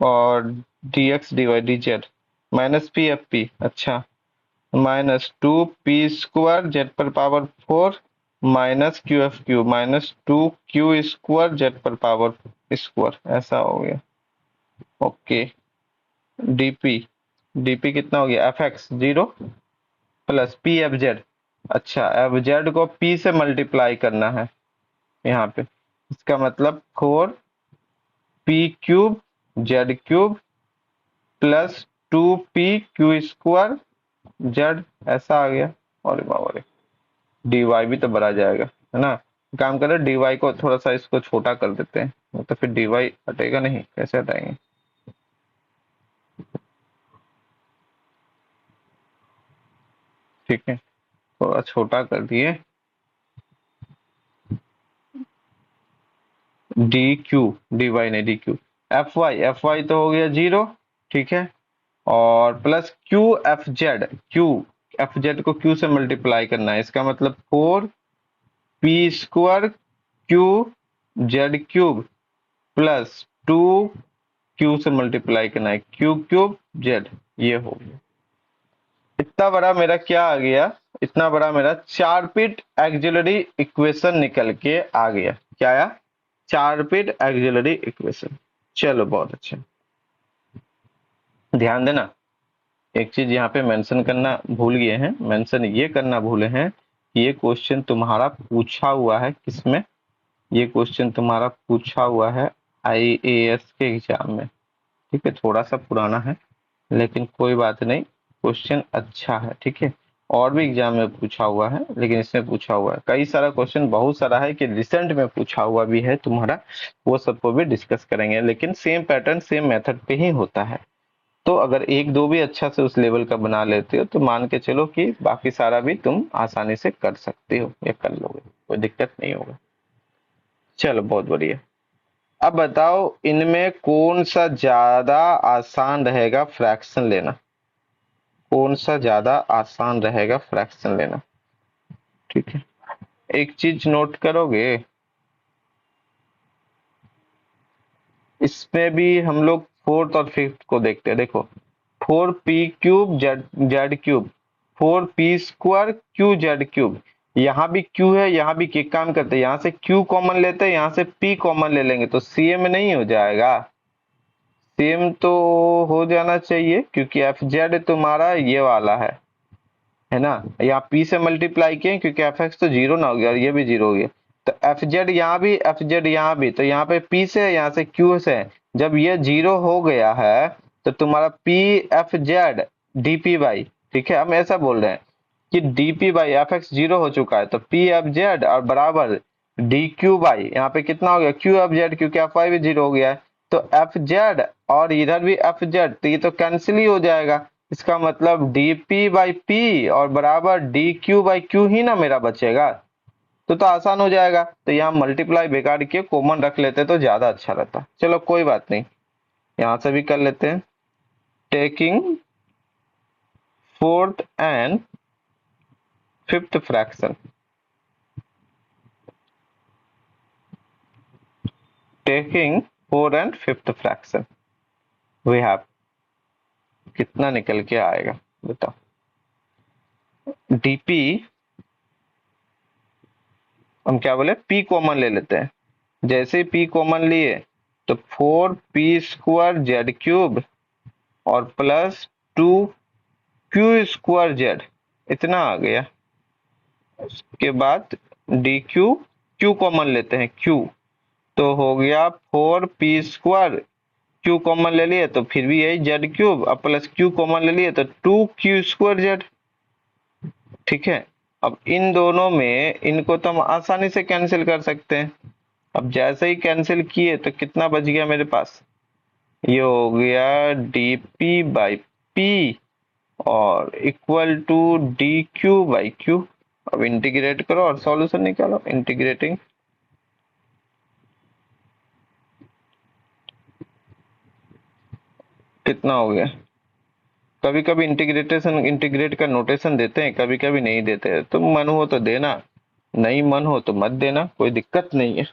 और dx dy dz -p(f(p), अच्छा, -2p² z पर पावर 4 -q(f(q) -2q² z पर पावर स्क्वायर, ऐसा हो गया। ओके, dp, dp कितना हो गया, f x 0 plus p f Z. अच्छा, एफ जेड को पी से मल्टीप्लाई करना है यहाँ पे, इसका मतलब 4p³ z³ plus 2p² Z, ऐसा आ गया। और बाबा, डी वाई भी तो बढ़ा जाएगा, है ना। काम करें, डी वाई को थोड़ा सा इसको छोटा कर देते हैं, तो फिर डी वाई हटेगा नहीं, कैसे हटाएंगे। ठीक है, थोड़ा छोटा कर दिए, डी क्यू, डी वाई नहीं डी क्यू। एफ वाई तो हो गया 0, ठीक है। और plus q f Z, Q f Z को क्यू से मल्टीप्लाई करना है, इसका मतलब 4p² Q z³ plus 2q से मल्टीप्लाई करना है, q³ z। ये हो गया, इतना बड़ा मेरा क्या आ गया, इतना बड़ा मेरा 4 पीट एक्सिलरी इक्वेशन निकल के आ गया। क्या आया? 4 पीट एक्सिलरी इक्वेशन। चलो बहुत अच्छा, ध्यान देना। एक चीज यहाँ पे मेंशन करना भूल गए हैं, मेंशन ये करना भूले हैं कि ये क्वेश्चन तुम्हारा पूछा हुआ है किसमें, ये क्वेश्चन तुम्हारा पूछा हुआ है आईएएस के एग्जाम में। ठीक है, थोड़ा सा पुराना है लेकिन कोई बात नहीं, क्वेश्चन अच्छा है। ठीक है, और भी एग्जाम में पूछा हुआ है लेकिन इसमें पूछा हुआ है, कई सारा क्वेश्चन बहुत सारा है कि रिसेंट में पूछा हुआ भी है तुम्हारा, वो सबको भी डिस्कस करेंगे, लेकिन सेम पैटर्न सेम मेथड पे ही होता है। तो अगर एक दो भी अच्छा से उस लेवल का बना लेते हो तो मान के चलो कि बाकी सारा भी तुम आसानी से कर सकते हो या कर लोगे, कोई दिक्कत नहीं होगा। चलो बहुत बढ़िया। अब बताओ इनमें कौन सा ज्यादा आसान रहेगा फ्रैक्शन लेना, कौन सा ज्यादा आसान रहेगा फ्रैक्शन लेना। ठीक है, एक चीज नोट करोगे, इसमें भी हम लोग फोर्थ और फिफ्थ को देखते हैं। देखो, 4p³ z³, 4p² q z³, यहाँ भी q है, यहाँ भी एक काम करते हैं, यहाँ से q कॉमन लेते हैं, यहाँ से p कॉमन ले लेंगे तो सेम नहीं हो जाएगा, सेम तो हो जाना चाहिए क्योंकि एफ जेड तुम्हारा ये वाला है ना। यहाँ p से मल्टीप्लाई किए क्योंकि एफ एक्स तो 0 ना हो गया और ये भी 0 हो गया, तो एफ जेड यहाँ भी, एफ जेड यहाँ भी, तो यहाँ पे p से है, यहाँ से q से है। जब ये 0 हो गया है तो तुम्हारा पी एफ जेड dp/, ठीक है, हम ऐसा बोल रहे हैं कि dp/, एफ एक्स 0 हो चुका है तो पी एफ जेड और बराबर dq/, यहाँ पे कितना हो गया q एफ जेड, क्योंकि एफ वाई भी 0 हो गया है, तो एफ जेड और इधर भी एफ जेड, तो ये तो कैंसिल ही हो जाएगा। इसका मतलब dp/p और बराबर dq/q ही ना मेरा बचेगा, तो आसान हो जाएगा। तो यहाँ मल्टीप्लाई बेकार किए, कॉमन रख लेते तो ज्यादा अच्छा रहता। चलो कोई बात नहीं, यहाँ से भी कर लेते हैं। Taking fourth and fifth fraction, taking fourth and fifth fraction we have, कितना निकल के आएगा बताओ। डीपी हम क्या बोले, p कॉमन ले लेते हैं, जैसे p कॉमन लिए तो 4p² z³ और प्लस 2q² z, इतना आ गया। उसके बाद dq, q कॉमन लेते हैं, q तो हो गया 4p², q कॉमन ले लिए तो फिर भी यही z³ और प्लस q कॉमन ले लिए तो 2q² z। ठीक है, अब इन दोनों में इनको तो हम आसानी से कैंसिल कर सकते हैं। अब जैसे ही कैंसिल किए तो कितना बच गया मेरे पास, ये हो गया dp/p और इक्वल टू dq/q। अब इंटीग्रेट करो और सॉल्यूशन निकालो, इंटीग्रेटिंग कितना हो गया। कभी कभी इंटीग्रेट का नोटेशन देते हैं, कभी कभी नहीं देते हैं, तुम मन हो तो देना, नहीं मन हो तो मत देना, कोई दिक्कत नहीं है,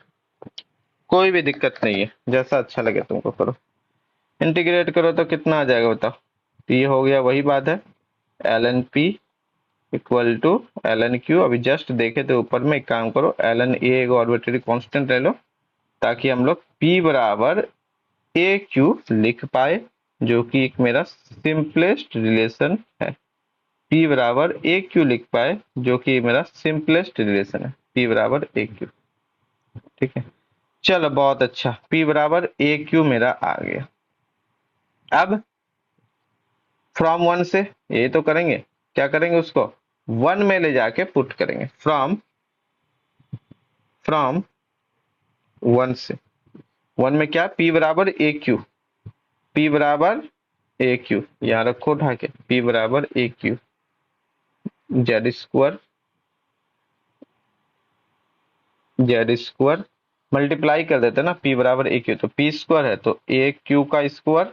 कोई भी दिक्कत नहीं है, जैसा अच्छा लगे तुमको करो। इंटीग्रेट करो तो कितना आ जाएगा बताओ। तो ये हो गया वही बात है, ln p equal to ln q। अभी जस्ट देखे तो ऊपर में एक काम करो, ln a एक आर्बिट्रेरी कांस्टेंट ले लो ताकि हम लोग p बराबर aq लिख पाए, जो कि एक मेरा सिंपलेस्ट रिलेशन है। P बराबर ए क्यू लिख पाए, जो कि मेरा सिंपलेस्ट रिलेशन है, P बराबर ए क्यू। ठीक है, चलो बहुत अच्छा, P बराबर ए क्यू मेरा आ गया। अब फ्रॉम वन से ये तो करेंगे, क्या करेंगे, उसको वन में ले जाके पुट करेंगे, फ्रॉम वन से। वन में क्या, P बराबर ए क्यू, P बराबर ए क्यू, यहाँ रखो उठा के, P बराबर ए क्यू जेड स्क्वायर मल्टीप्लाई कर देते हैं ना, P बराबर ए क्यू, तो P स्क्वायर है तो ए क्यू का स्क्वायर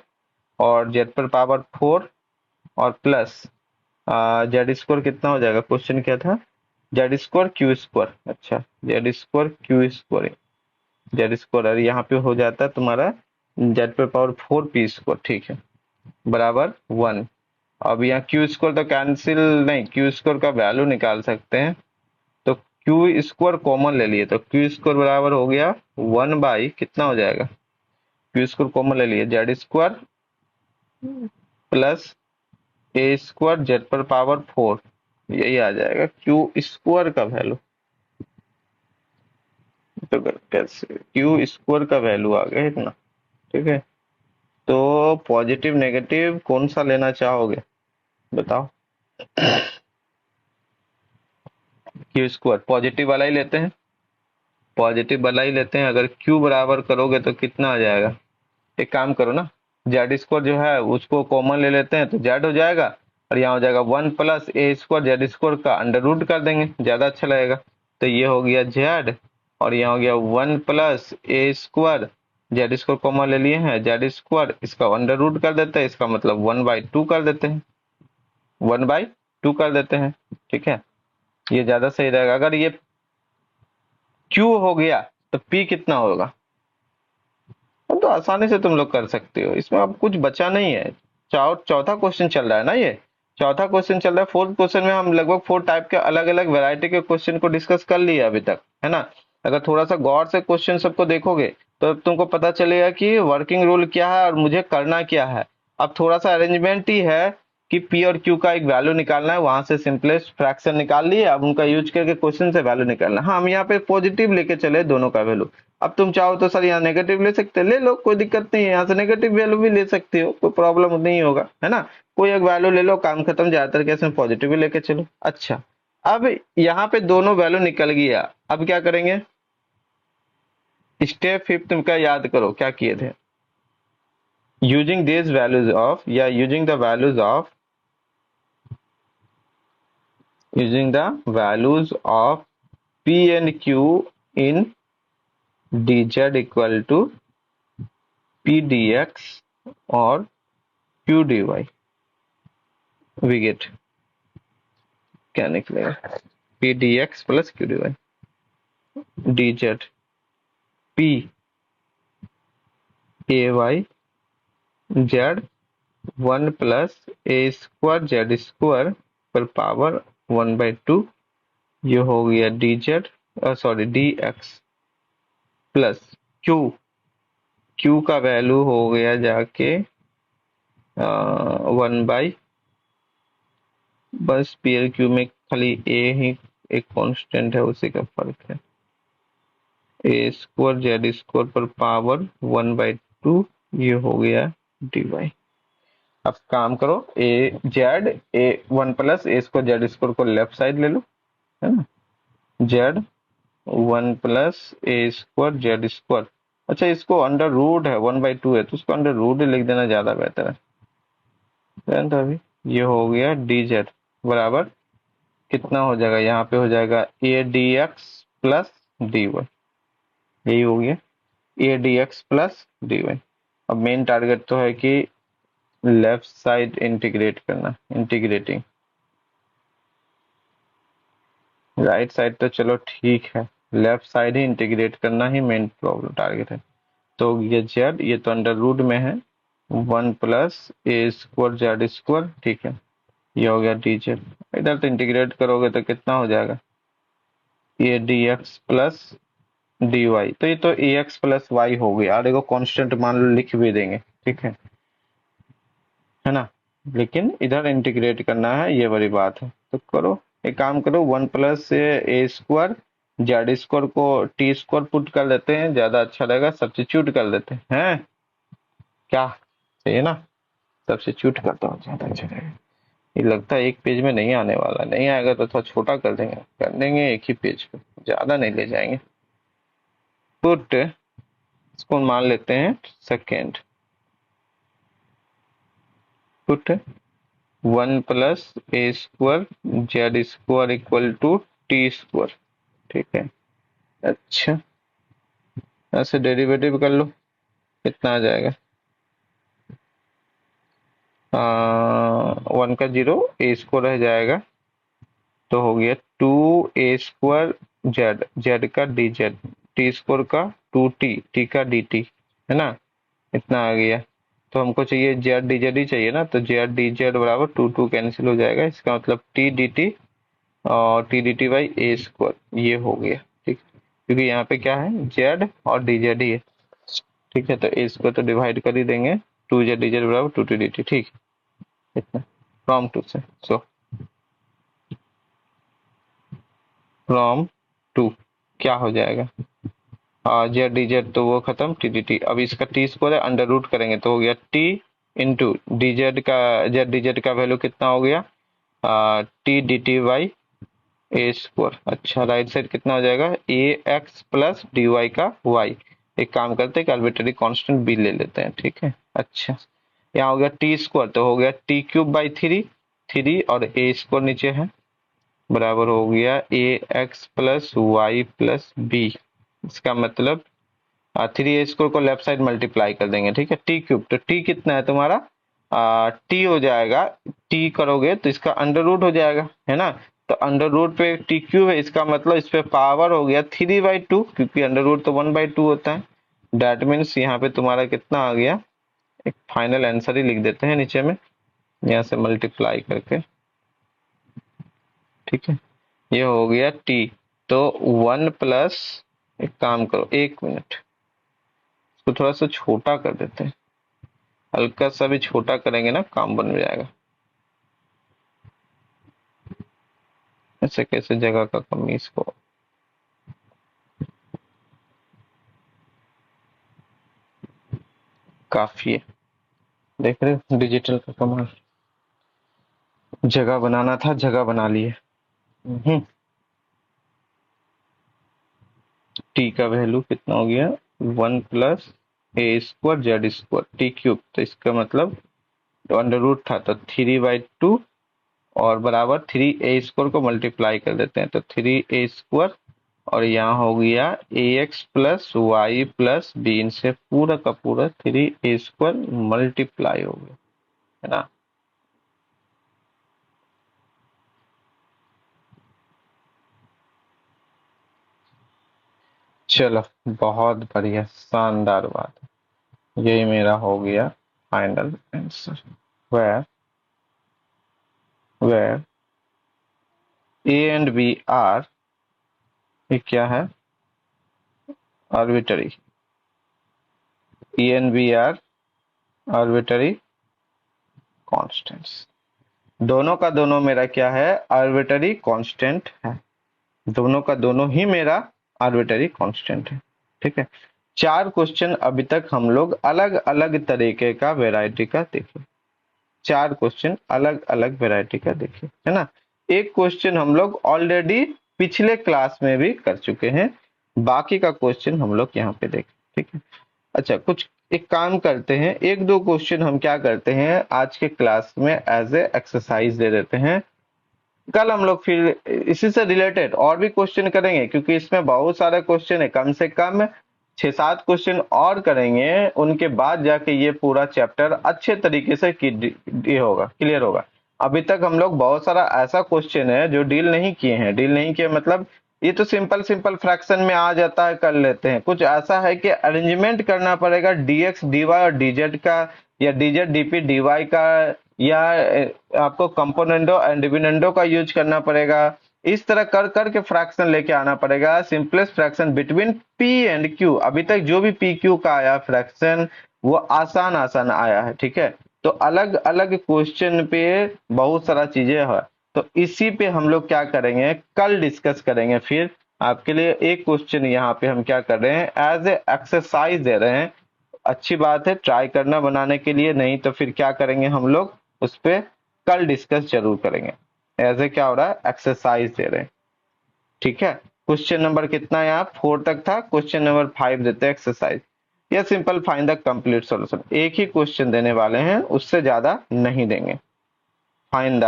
और जेड पर पावर 4 और प्लस जेड स्क्वायर कितना हो जाएगा, क्वेश्चन क्या था, जेड स्क्वायर क्यू स्क्वायर, अच्छा Z square q square, z square यहाँ पे हो जाता है तुम्हारा जेड पर पावर 4 पी स्क्वायर, ठीक है, बराबर 1। अब यहाँ क्यू स्क्वायर तो कैंसिल नहीं, क्यू स्क्वायर का वैल्यू निकाल सकते हैं, तो क्यू स्क्वायर कॉमन ले लिए, तो क्यू स्क्वायर बराबर हो गया 1 बाई कितना हो जाएगा, क्यू स्क्वायर कॉमन ले लिए, Z square plus a square Z पर पावर 4, यही आ जाएगा क्यू स्क्वायर का वैल्यू। तो कैसे क्यू स्क्वायर का वैल्यू आ गया इतना, ठीक है। तो पॉजिटिव नेगेटिव कौन सा लेना चाहोगे बताओ, क्यू स्क्वायर पॉजिटिव वाला ही लेते हैं, पॉजिटिव वाला ही लेते हैं। अगर क्यू बराबर करोगे तो कितना आ जाएगा, एक काम करो ना, जेड स्क्वायर जो है उसको कॉमन ले लेते हैं, तो जेड हो जाएगा और यहाँ हो जाएगा 1 plus a square z square का अंडर रूट कर देंगे, ज्यादा अच्छा लगेगा। तो ये हो गया जेड और यहाँ हो गया 1 plus a square, z square common ले लिए हैं, जेड स्क्वायर इसका अंडर रूट कर देते हैं, इसका मतलब 1/2 कर देते हैं, 1/2 कर देते हैं, ठीक है, ये ज्यादा सही रहेगा। अगर ये Q हो गया तो P कितना होगा, अब तो आसानी से तुम लोग कर सकते हो, इसमें अब कुछ बचा नहीं है। चौथा क्वेश्चन चल रहा है ना, ये चौथा क्वेश्चन चल रहा है। फोर्थ क्वेश्चन में हम लगभग 4 टाइप के अलग अलग वैरायटी के क्वेश्चन को डिस्कस कर लिया अभी तक, है ना। अगर थोड़ा सा गौर से क्वेश्चन सबको देखोगे तो तुमको पता चलेगा कि वर्किंग रूल क्या है और मुझे करना क्या है। अब थोड़ा सा अरेंजमेंट ही है कि P और Q का एक वैल्यू निकालना है, वहां से सिंपलेस्ट फ्रैक्शन निकाल लिए, अब उनका यूज करके क्वेश्चन से वैल्यू निकालना है। हाँ, हम यहाँ पे पॉजिटिव लेके चले दोनों का वैल्यू। अब तुम चाहो तो सर यहाँ नेगेटिव ले सकते, ले लो, कोई दिक्कत नहीं है, यहाँ से नेगेटिव वैल्यू भी ले सकते हो, कोई प्रॉब्लम नहीं होगा, है ना। कोई एक वैल्यू ले लो, काम खत्म। ज्यादातर केस में पॉजिटिव ही लेके चलो। अच्छा, अब यहाँ पे दोनों वैल्यू निकल गया, अब क्या करेंगे, स्टेप फिफ्थ का याद करो क्या किए थे, यूजिंग दिस वैल्यूज ऑफ या using the values of P and Q in dz equal to P dx और Q dy, वी गेट क्या निकलेगा, P dx plus Q dy, dz P ay z 1 plus a square z square पर power 1/2, ये हो गया dz sorry dx plus Q का value हो गया जाके 1/, बस P और Q में खाली a ही एक कांस्टेंट है, उसी का फर्क है, ए स्क्वायर जेड स्क्वायर पर पावर 1/2, ये हो गया dy। अब काम करो, a z a 1 plus a square z square को लेफ्ट साइड ले लो, है ना, z 1 plus a square z square, अच्छा इसको अंडर रूट है 1/2 है तो उसको अंडर रूट ही लिख देना ज्यादा बेहतर है। तो अभी ये हो गया dz बराबर कितना हो जाएगा, यहाँ पे हो जाएगा a d x plus d y, यही हो गया a d x plus d y. अब मेन टारगेट तो है कि लेफ्ट साइड इंटीग्रेट करना, इंटीग्रेटिंग, राइट साइड तो चलो ठीक है, लेफ्ट साइड ही इंटीग्रेट करना ही मेन प्रॉब्लम टारगेट है। तो ये जेड ये तो अंडर रूट में है 1 plus a square z square, ठीक है, ये हो गया डी जेड। इधर तो इंटीग्रेट करोगे तो कितना हो जाएगा, a d x plus d y, तो ये तो ए एक्स प्लस वाई हो गया और देखो कांस्टेंट मान लो लिख भी देंगे, ठीक है ना। लेकिन इधर इंटीग्रेट करना है, ये बड़ी बात है। तो करो, एक काम करो, 1 + a² जेड स्क्वायर को टी स्क्वायर पुट कर लेते हैं, ज्यादा अच्छा रहेगा, सब्स्टिट्यूट कर लेते हैं। क्या चाहिए ना, सब्स्टिट्यूट करता हूँ, ज्यादा अच्छा रहेगा। ये लगता है एक पेज में नहीं आने वाला, नहीं आएगा तो थोड़ा छोटा कर देंगे एक ही पेज पे, ज्यादा नहीं ले जाएंगे। पुट, इसको मान लेते हैं second, put 1 + a² z square equal to t square, ठीक है। अच्छा, ऐसे डेरिवेटिव कर लो, कितना आ जाएगा, 1 का 0, a² रह जाएगा, तो हो गया 2a² जेड, जेड का डी जेड, टी स्क्वायर का 2t, टी का डी टी, है ना, इतना आ गया। तो हमको चाहिए जेड डी जेड ही चाहिए ना, तो जेड डी जेड बराबर 2 कैंसिल हो जाएगा, इसका मतलब टी डी टी और T D T by a², ये हो गया, ठीक। क्योंकि यहाँ पे क्या है, जेड और डी जेड ही है, ठीक है। तो a² तो डिवाइड कर ही देंगे, 2 जेड डी जेड बराबर 2 टी डी टी, ठीक, इतना फ्रॉम 2 से। सो फ्रॉम 2 क्या हो जाएगा, जेड डी जेड तो वो खत्म, टी डी टी, अब इसका टी स्क्वायर है, अंडर रूट करेंगे तो हो गया टी इंटू डी जेड का, जेड डी जेड का वैल्यू कितना हो गया, T D T by a²। अच्छा, राइट साइड कितना हो जाएगा, a x plus d y का वाई। एक काम करते हैं कि आर्बिट्रेरी कांस्टेंट बी ले लेते हैं, ठीक है। अच्छा, यहाँ हो गया टी स्क्वायर, तो हो गया t³ बाई 3, 3 और a² नीचे है, बराबर हो गया a x plus y plus b. इसका मतलब 3a² को लेफ्ट साइड मल्टीप्लाई कर देंगे, ठीक है। t³ तो t कितना है तुम्हारा, t हो जाएगा, t करोगे तो इसका अंडर रूट हो जाएगा, है ना। तो अंडर रूट पे t³ है, इसका मतलब इस पे पावर हो गया 3/2, क्योंकि अंडर रूट तो 1/2 होता है। डेट मीन्स यहाँ पे तुम्हारा कितना आ गया, एक फाइनल आंसर ही लिख देते हैं नीचे में, यहाँ से मल्टीप्लाई करके, ठीक है। ये हो गया t, तो 1 प्लस, एक काम करो, 1 मिनट, इसको थोड़ा सा छोटा कर देते हैं, हल्का सा भी छोटा करेंगे ना काम बन जाएगा। ऐसे कैसे जगह का कमी, इसको काफी है, देख रहे हो डिजिटल का कमाल, जगह बनाना था, जगह बना लिए। टी का वैल्यू कितना हो गया, 1 + a² जेड² t³ तो इसका मतलब अंडर रूट था तो 3/2 और बराबर 3a² को मल्टीप्लाई कर देते हैं, तो 3a² और यहाँ हो गया ax plus y plus b, इनसे पूरा का पूरा 3a² मल्टीप्लाई हो गया, है ना। चलो, बहुत बढ़िया, शानदार बात, यही मेरा हो गया final answer. Where where a and b are, ये क्या है, arbitrary, a and b are arbitrary constants, दोनों का दोनों मेरा क्या है, आर्बिट्ररी कांस्टेंट है, दोनों का दोनों ही मेरा आर्बिट्ररी कांस्टेंट है, ठीक है। 4 क्वेश्चन अभी तक हम लोग अलग अलग तरीके का वैरायटी का देखे, 4 क्वेश्चन अलग अलग वैरायटी का देखे, है ना। एक क्वेश्चन हम लोग ऑलरेडी पिछले क्लास में भी कर चुके हैं, बाकी का क्वेश्चन हम लोग यहाँ पे देखें, ठीक है। अच्छा, कुछ एक काम करते हैं, 1-2 क्वेश्चन हम क्या करते हैं आज के क्लास में एज ए एक्सरसाइज दे देते हैं, कल हम लोग फिर इसी से रिलेटेड और भी क्वेश्चन करेंगे, क्योंकि इसमें बहुत सारे क्वेश्चन है, कम से कम 6-7 क्वेश्चन और करेंगे, उनके बाद जाके ये पूरा चैप्टर अच्छे तरीके से क्लियर होगा। अभी तक हम लोग बहुत सारा ऐसा क्वेश्चन है जो डील नहीं किए हैं, डील नहीं किए मतलब ये तो सिंपल सिंपल फ्रैक्शन में आ जाता है, कर लेते हैं। कुछ ऐसा है कि अरेंजमेंट करना पड़ेगा dx dy और dz का, या dz dp dy का, या आपको कंपोनेंडो एंड डिविडेंडो का यूज करना पड़ेगा। इस तरह कर करके फ्रैक्शन लेके आना पड़ेगा, simplest fraction between p and q। अभी तक जो भी p q का आया फ्रैक्शन वो आसान आसान आया है, ठीक है। तो अलग अलग क्वेश्चन पे बहुत सारा चीजें है, तो इसी पे हम लोग क्या करेंगे, कल डिस्कस करेंगे। फिर आपके लिए एक क्वेश्चन यहाँ पे हम क्या कर रहे हैं, एज ए एक्सरसाइज दे रहे हैं। अच्छी बात है, ट्राई करना बनाने के लिए, नहीं तो फिर क्या करेंगे हम लोग उस पे कल डिस्कस जरूर करेंगे। एज ए क्या हो रहा है, एक्सरसाइज दे रहे हैं, ठीक है। क्वेश्चन नंबर कितना है, यहाँ 4 तक था, क्वेश्चन नंबर 5 देते हैं एक्सरसाइज। या simple find the complete solution, एक ही क्वेश्चन देने वाले हैं, उससे ज्यादा नहीं देंगे। Find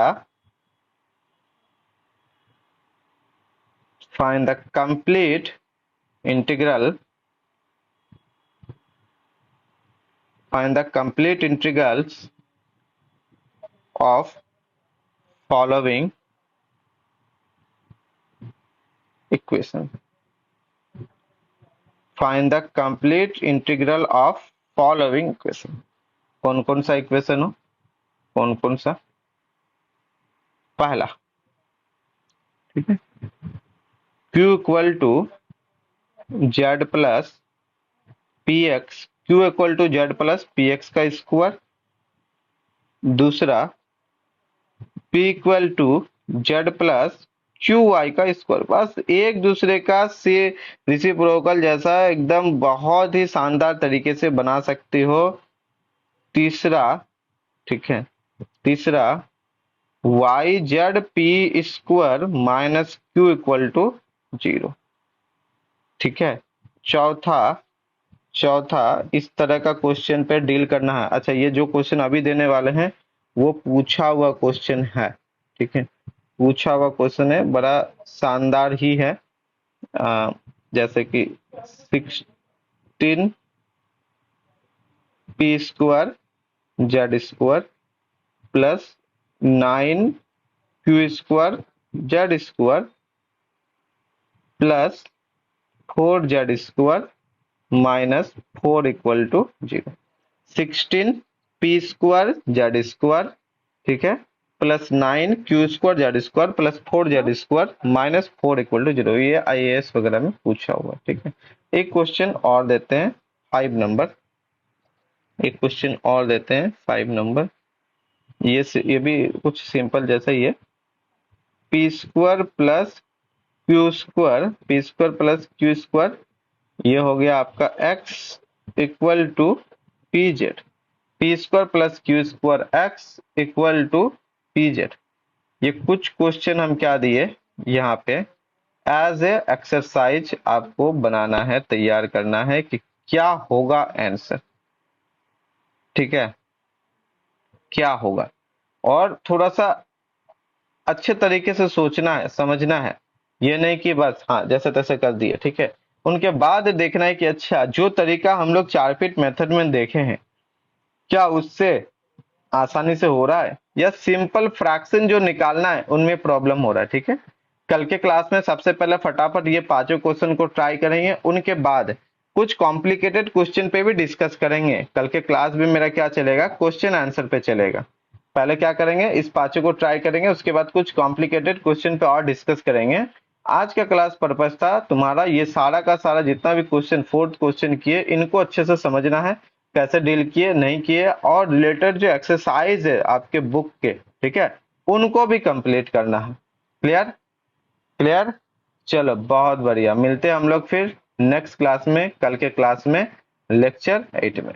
the complete integral, find the complete integrals of following equation. Find the complete integral of following equation. कौन कौन सा इक्वेशन हो, कौन कौन सा, पहला, ठीक है, q equal to z plus p x, q equal to z plus p x का स्क्वायर। दूसरा p equal to z plus q y का स्क्वायर। बस एक दूसरे का से रिसिप्रोकल जैसा एकदम बहुत ही शानदार तरीके से बना सकते हो। तीसरा, ठीक है, तीसरा y z p square minus q equal to 0, ठीक है। चौथा, इस तरह का क्वेश्चन पे डील करना है। अच्छा, ये जो क्वेश्चन अभी देने वाले हैं वो पूछा हुआ क्वेश्चन है, ठीक है, पूछा हुआ क्वेश्चन है, बड़ा शानदार ही है। जैसे कि 16 p square z square plus 9 q square z square plus 4 z square minus 4 equal to 0। 16 p square z square, ठीक है, plus 9 q square z square plus 4 z square minus 4 equal to 0। ये IAS वगैरह में पूछा हुआ, ठीक है। एक क्वेश्चन और देते हैं 5 नंबर, एक क्वेश्चन और देते हैं 5 नंबर। ये भी कुछ सिंपल जैसा ही है। P square plus q square, p square plus q square, ये हो गया आपका x equal to p z. P square plus q square x equal to p z. ये कुछ क्वेश्चन हम क्या दिए यहाँ पे, एज ए एक्सरसाइज आपको बनाना है, तैयार करना है कि क्या होगा आंसर, ठीक है, क्या होगा। और थोड़ा सा अच्छे तरीके से सोचना है, समझना है, ये नहीं कि बस हाँ जैसे तैसे कर दिए, ठीक है। उनके बाद देखना है कि अच्छा जो तरीका हम लोग 4 फीट मेथड में देखे हैं क्या उससे आसानी से हो रहा है, या सिंपल फ्रैक्शन जो निकालना है उनमें प्रॉब्लम हो रहा है, ठीक है। कल के क्लास में सबसे पहले फटाफट ये पांचों क्वेश्चन को ट्राई करेंगे, उनके बाद कुछ कॉम्प्लिकेटेड क्वेश्चन पे भी डिस्कस करेंगे। कल के क्लास भी मेरा क्या चलेगा, क्वेश्चन आंसर पे चलेगा। पहले क्या करेंगे, इस पांचों को ट्राई करेंगे, उसके बाद कुछ कॉम्प्लिकेटेड क्वेश्चन पे और डिस्कस करेंगे। आज का क्लास पर्पस था तुम्हारा ये सारा का सारा जितना भी क्वेश्चन, 4th क्वेश्चन किए, इनको अच्छे से समझना है, कैसे डील किए नहीं किए, और रिलेटेड जो एक्सरसाइज है आपके बुक के, ठीक है, उनको भी कंप्लीट करना है। क्लियर, क्लियर, चलो बहुत बढ़िया। मिलते हैं हम लोग फिर नेक्स्ट क्लास में, कल के क्लास में, लेक्चर 8 में।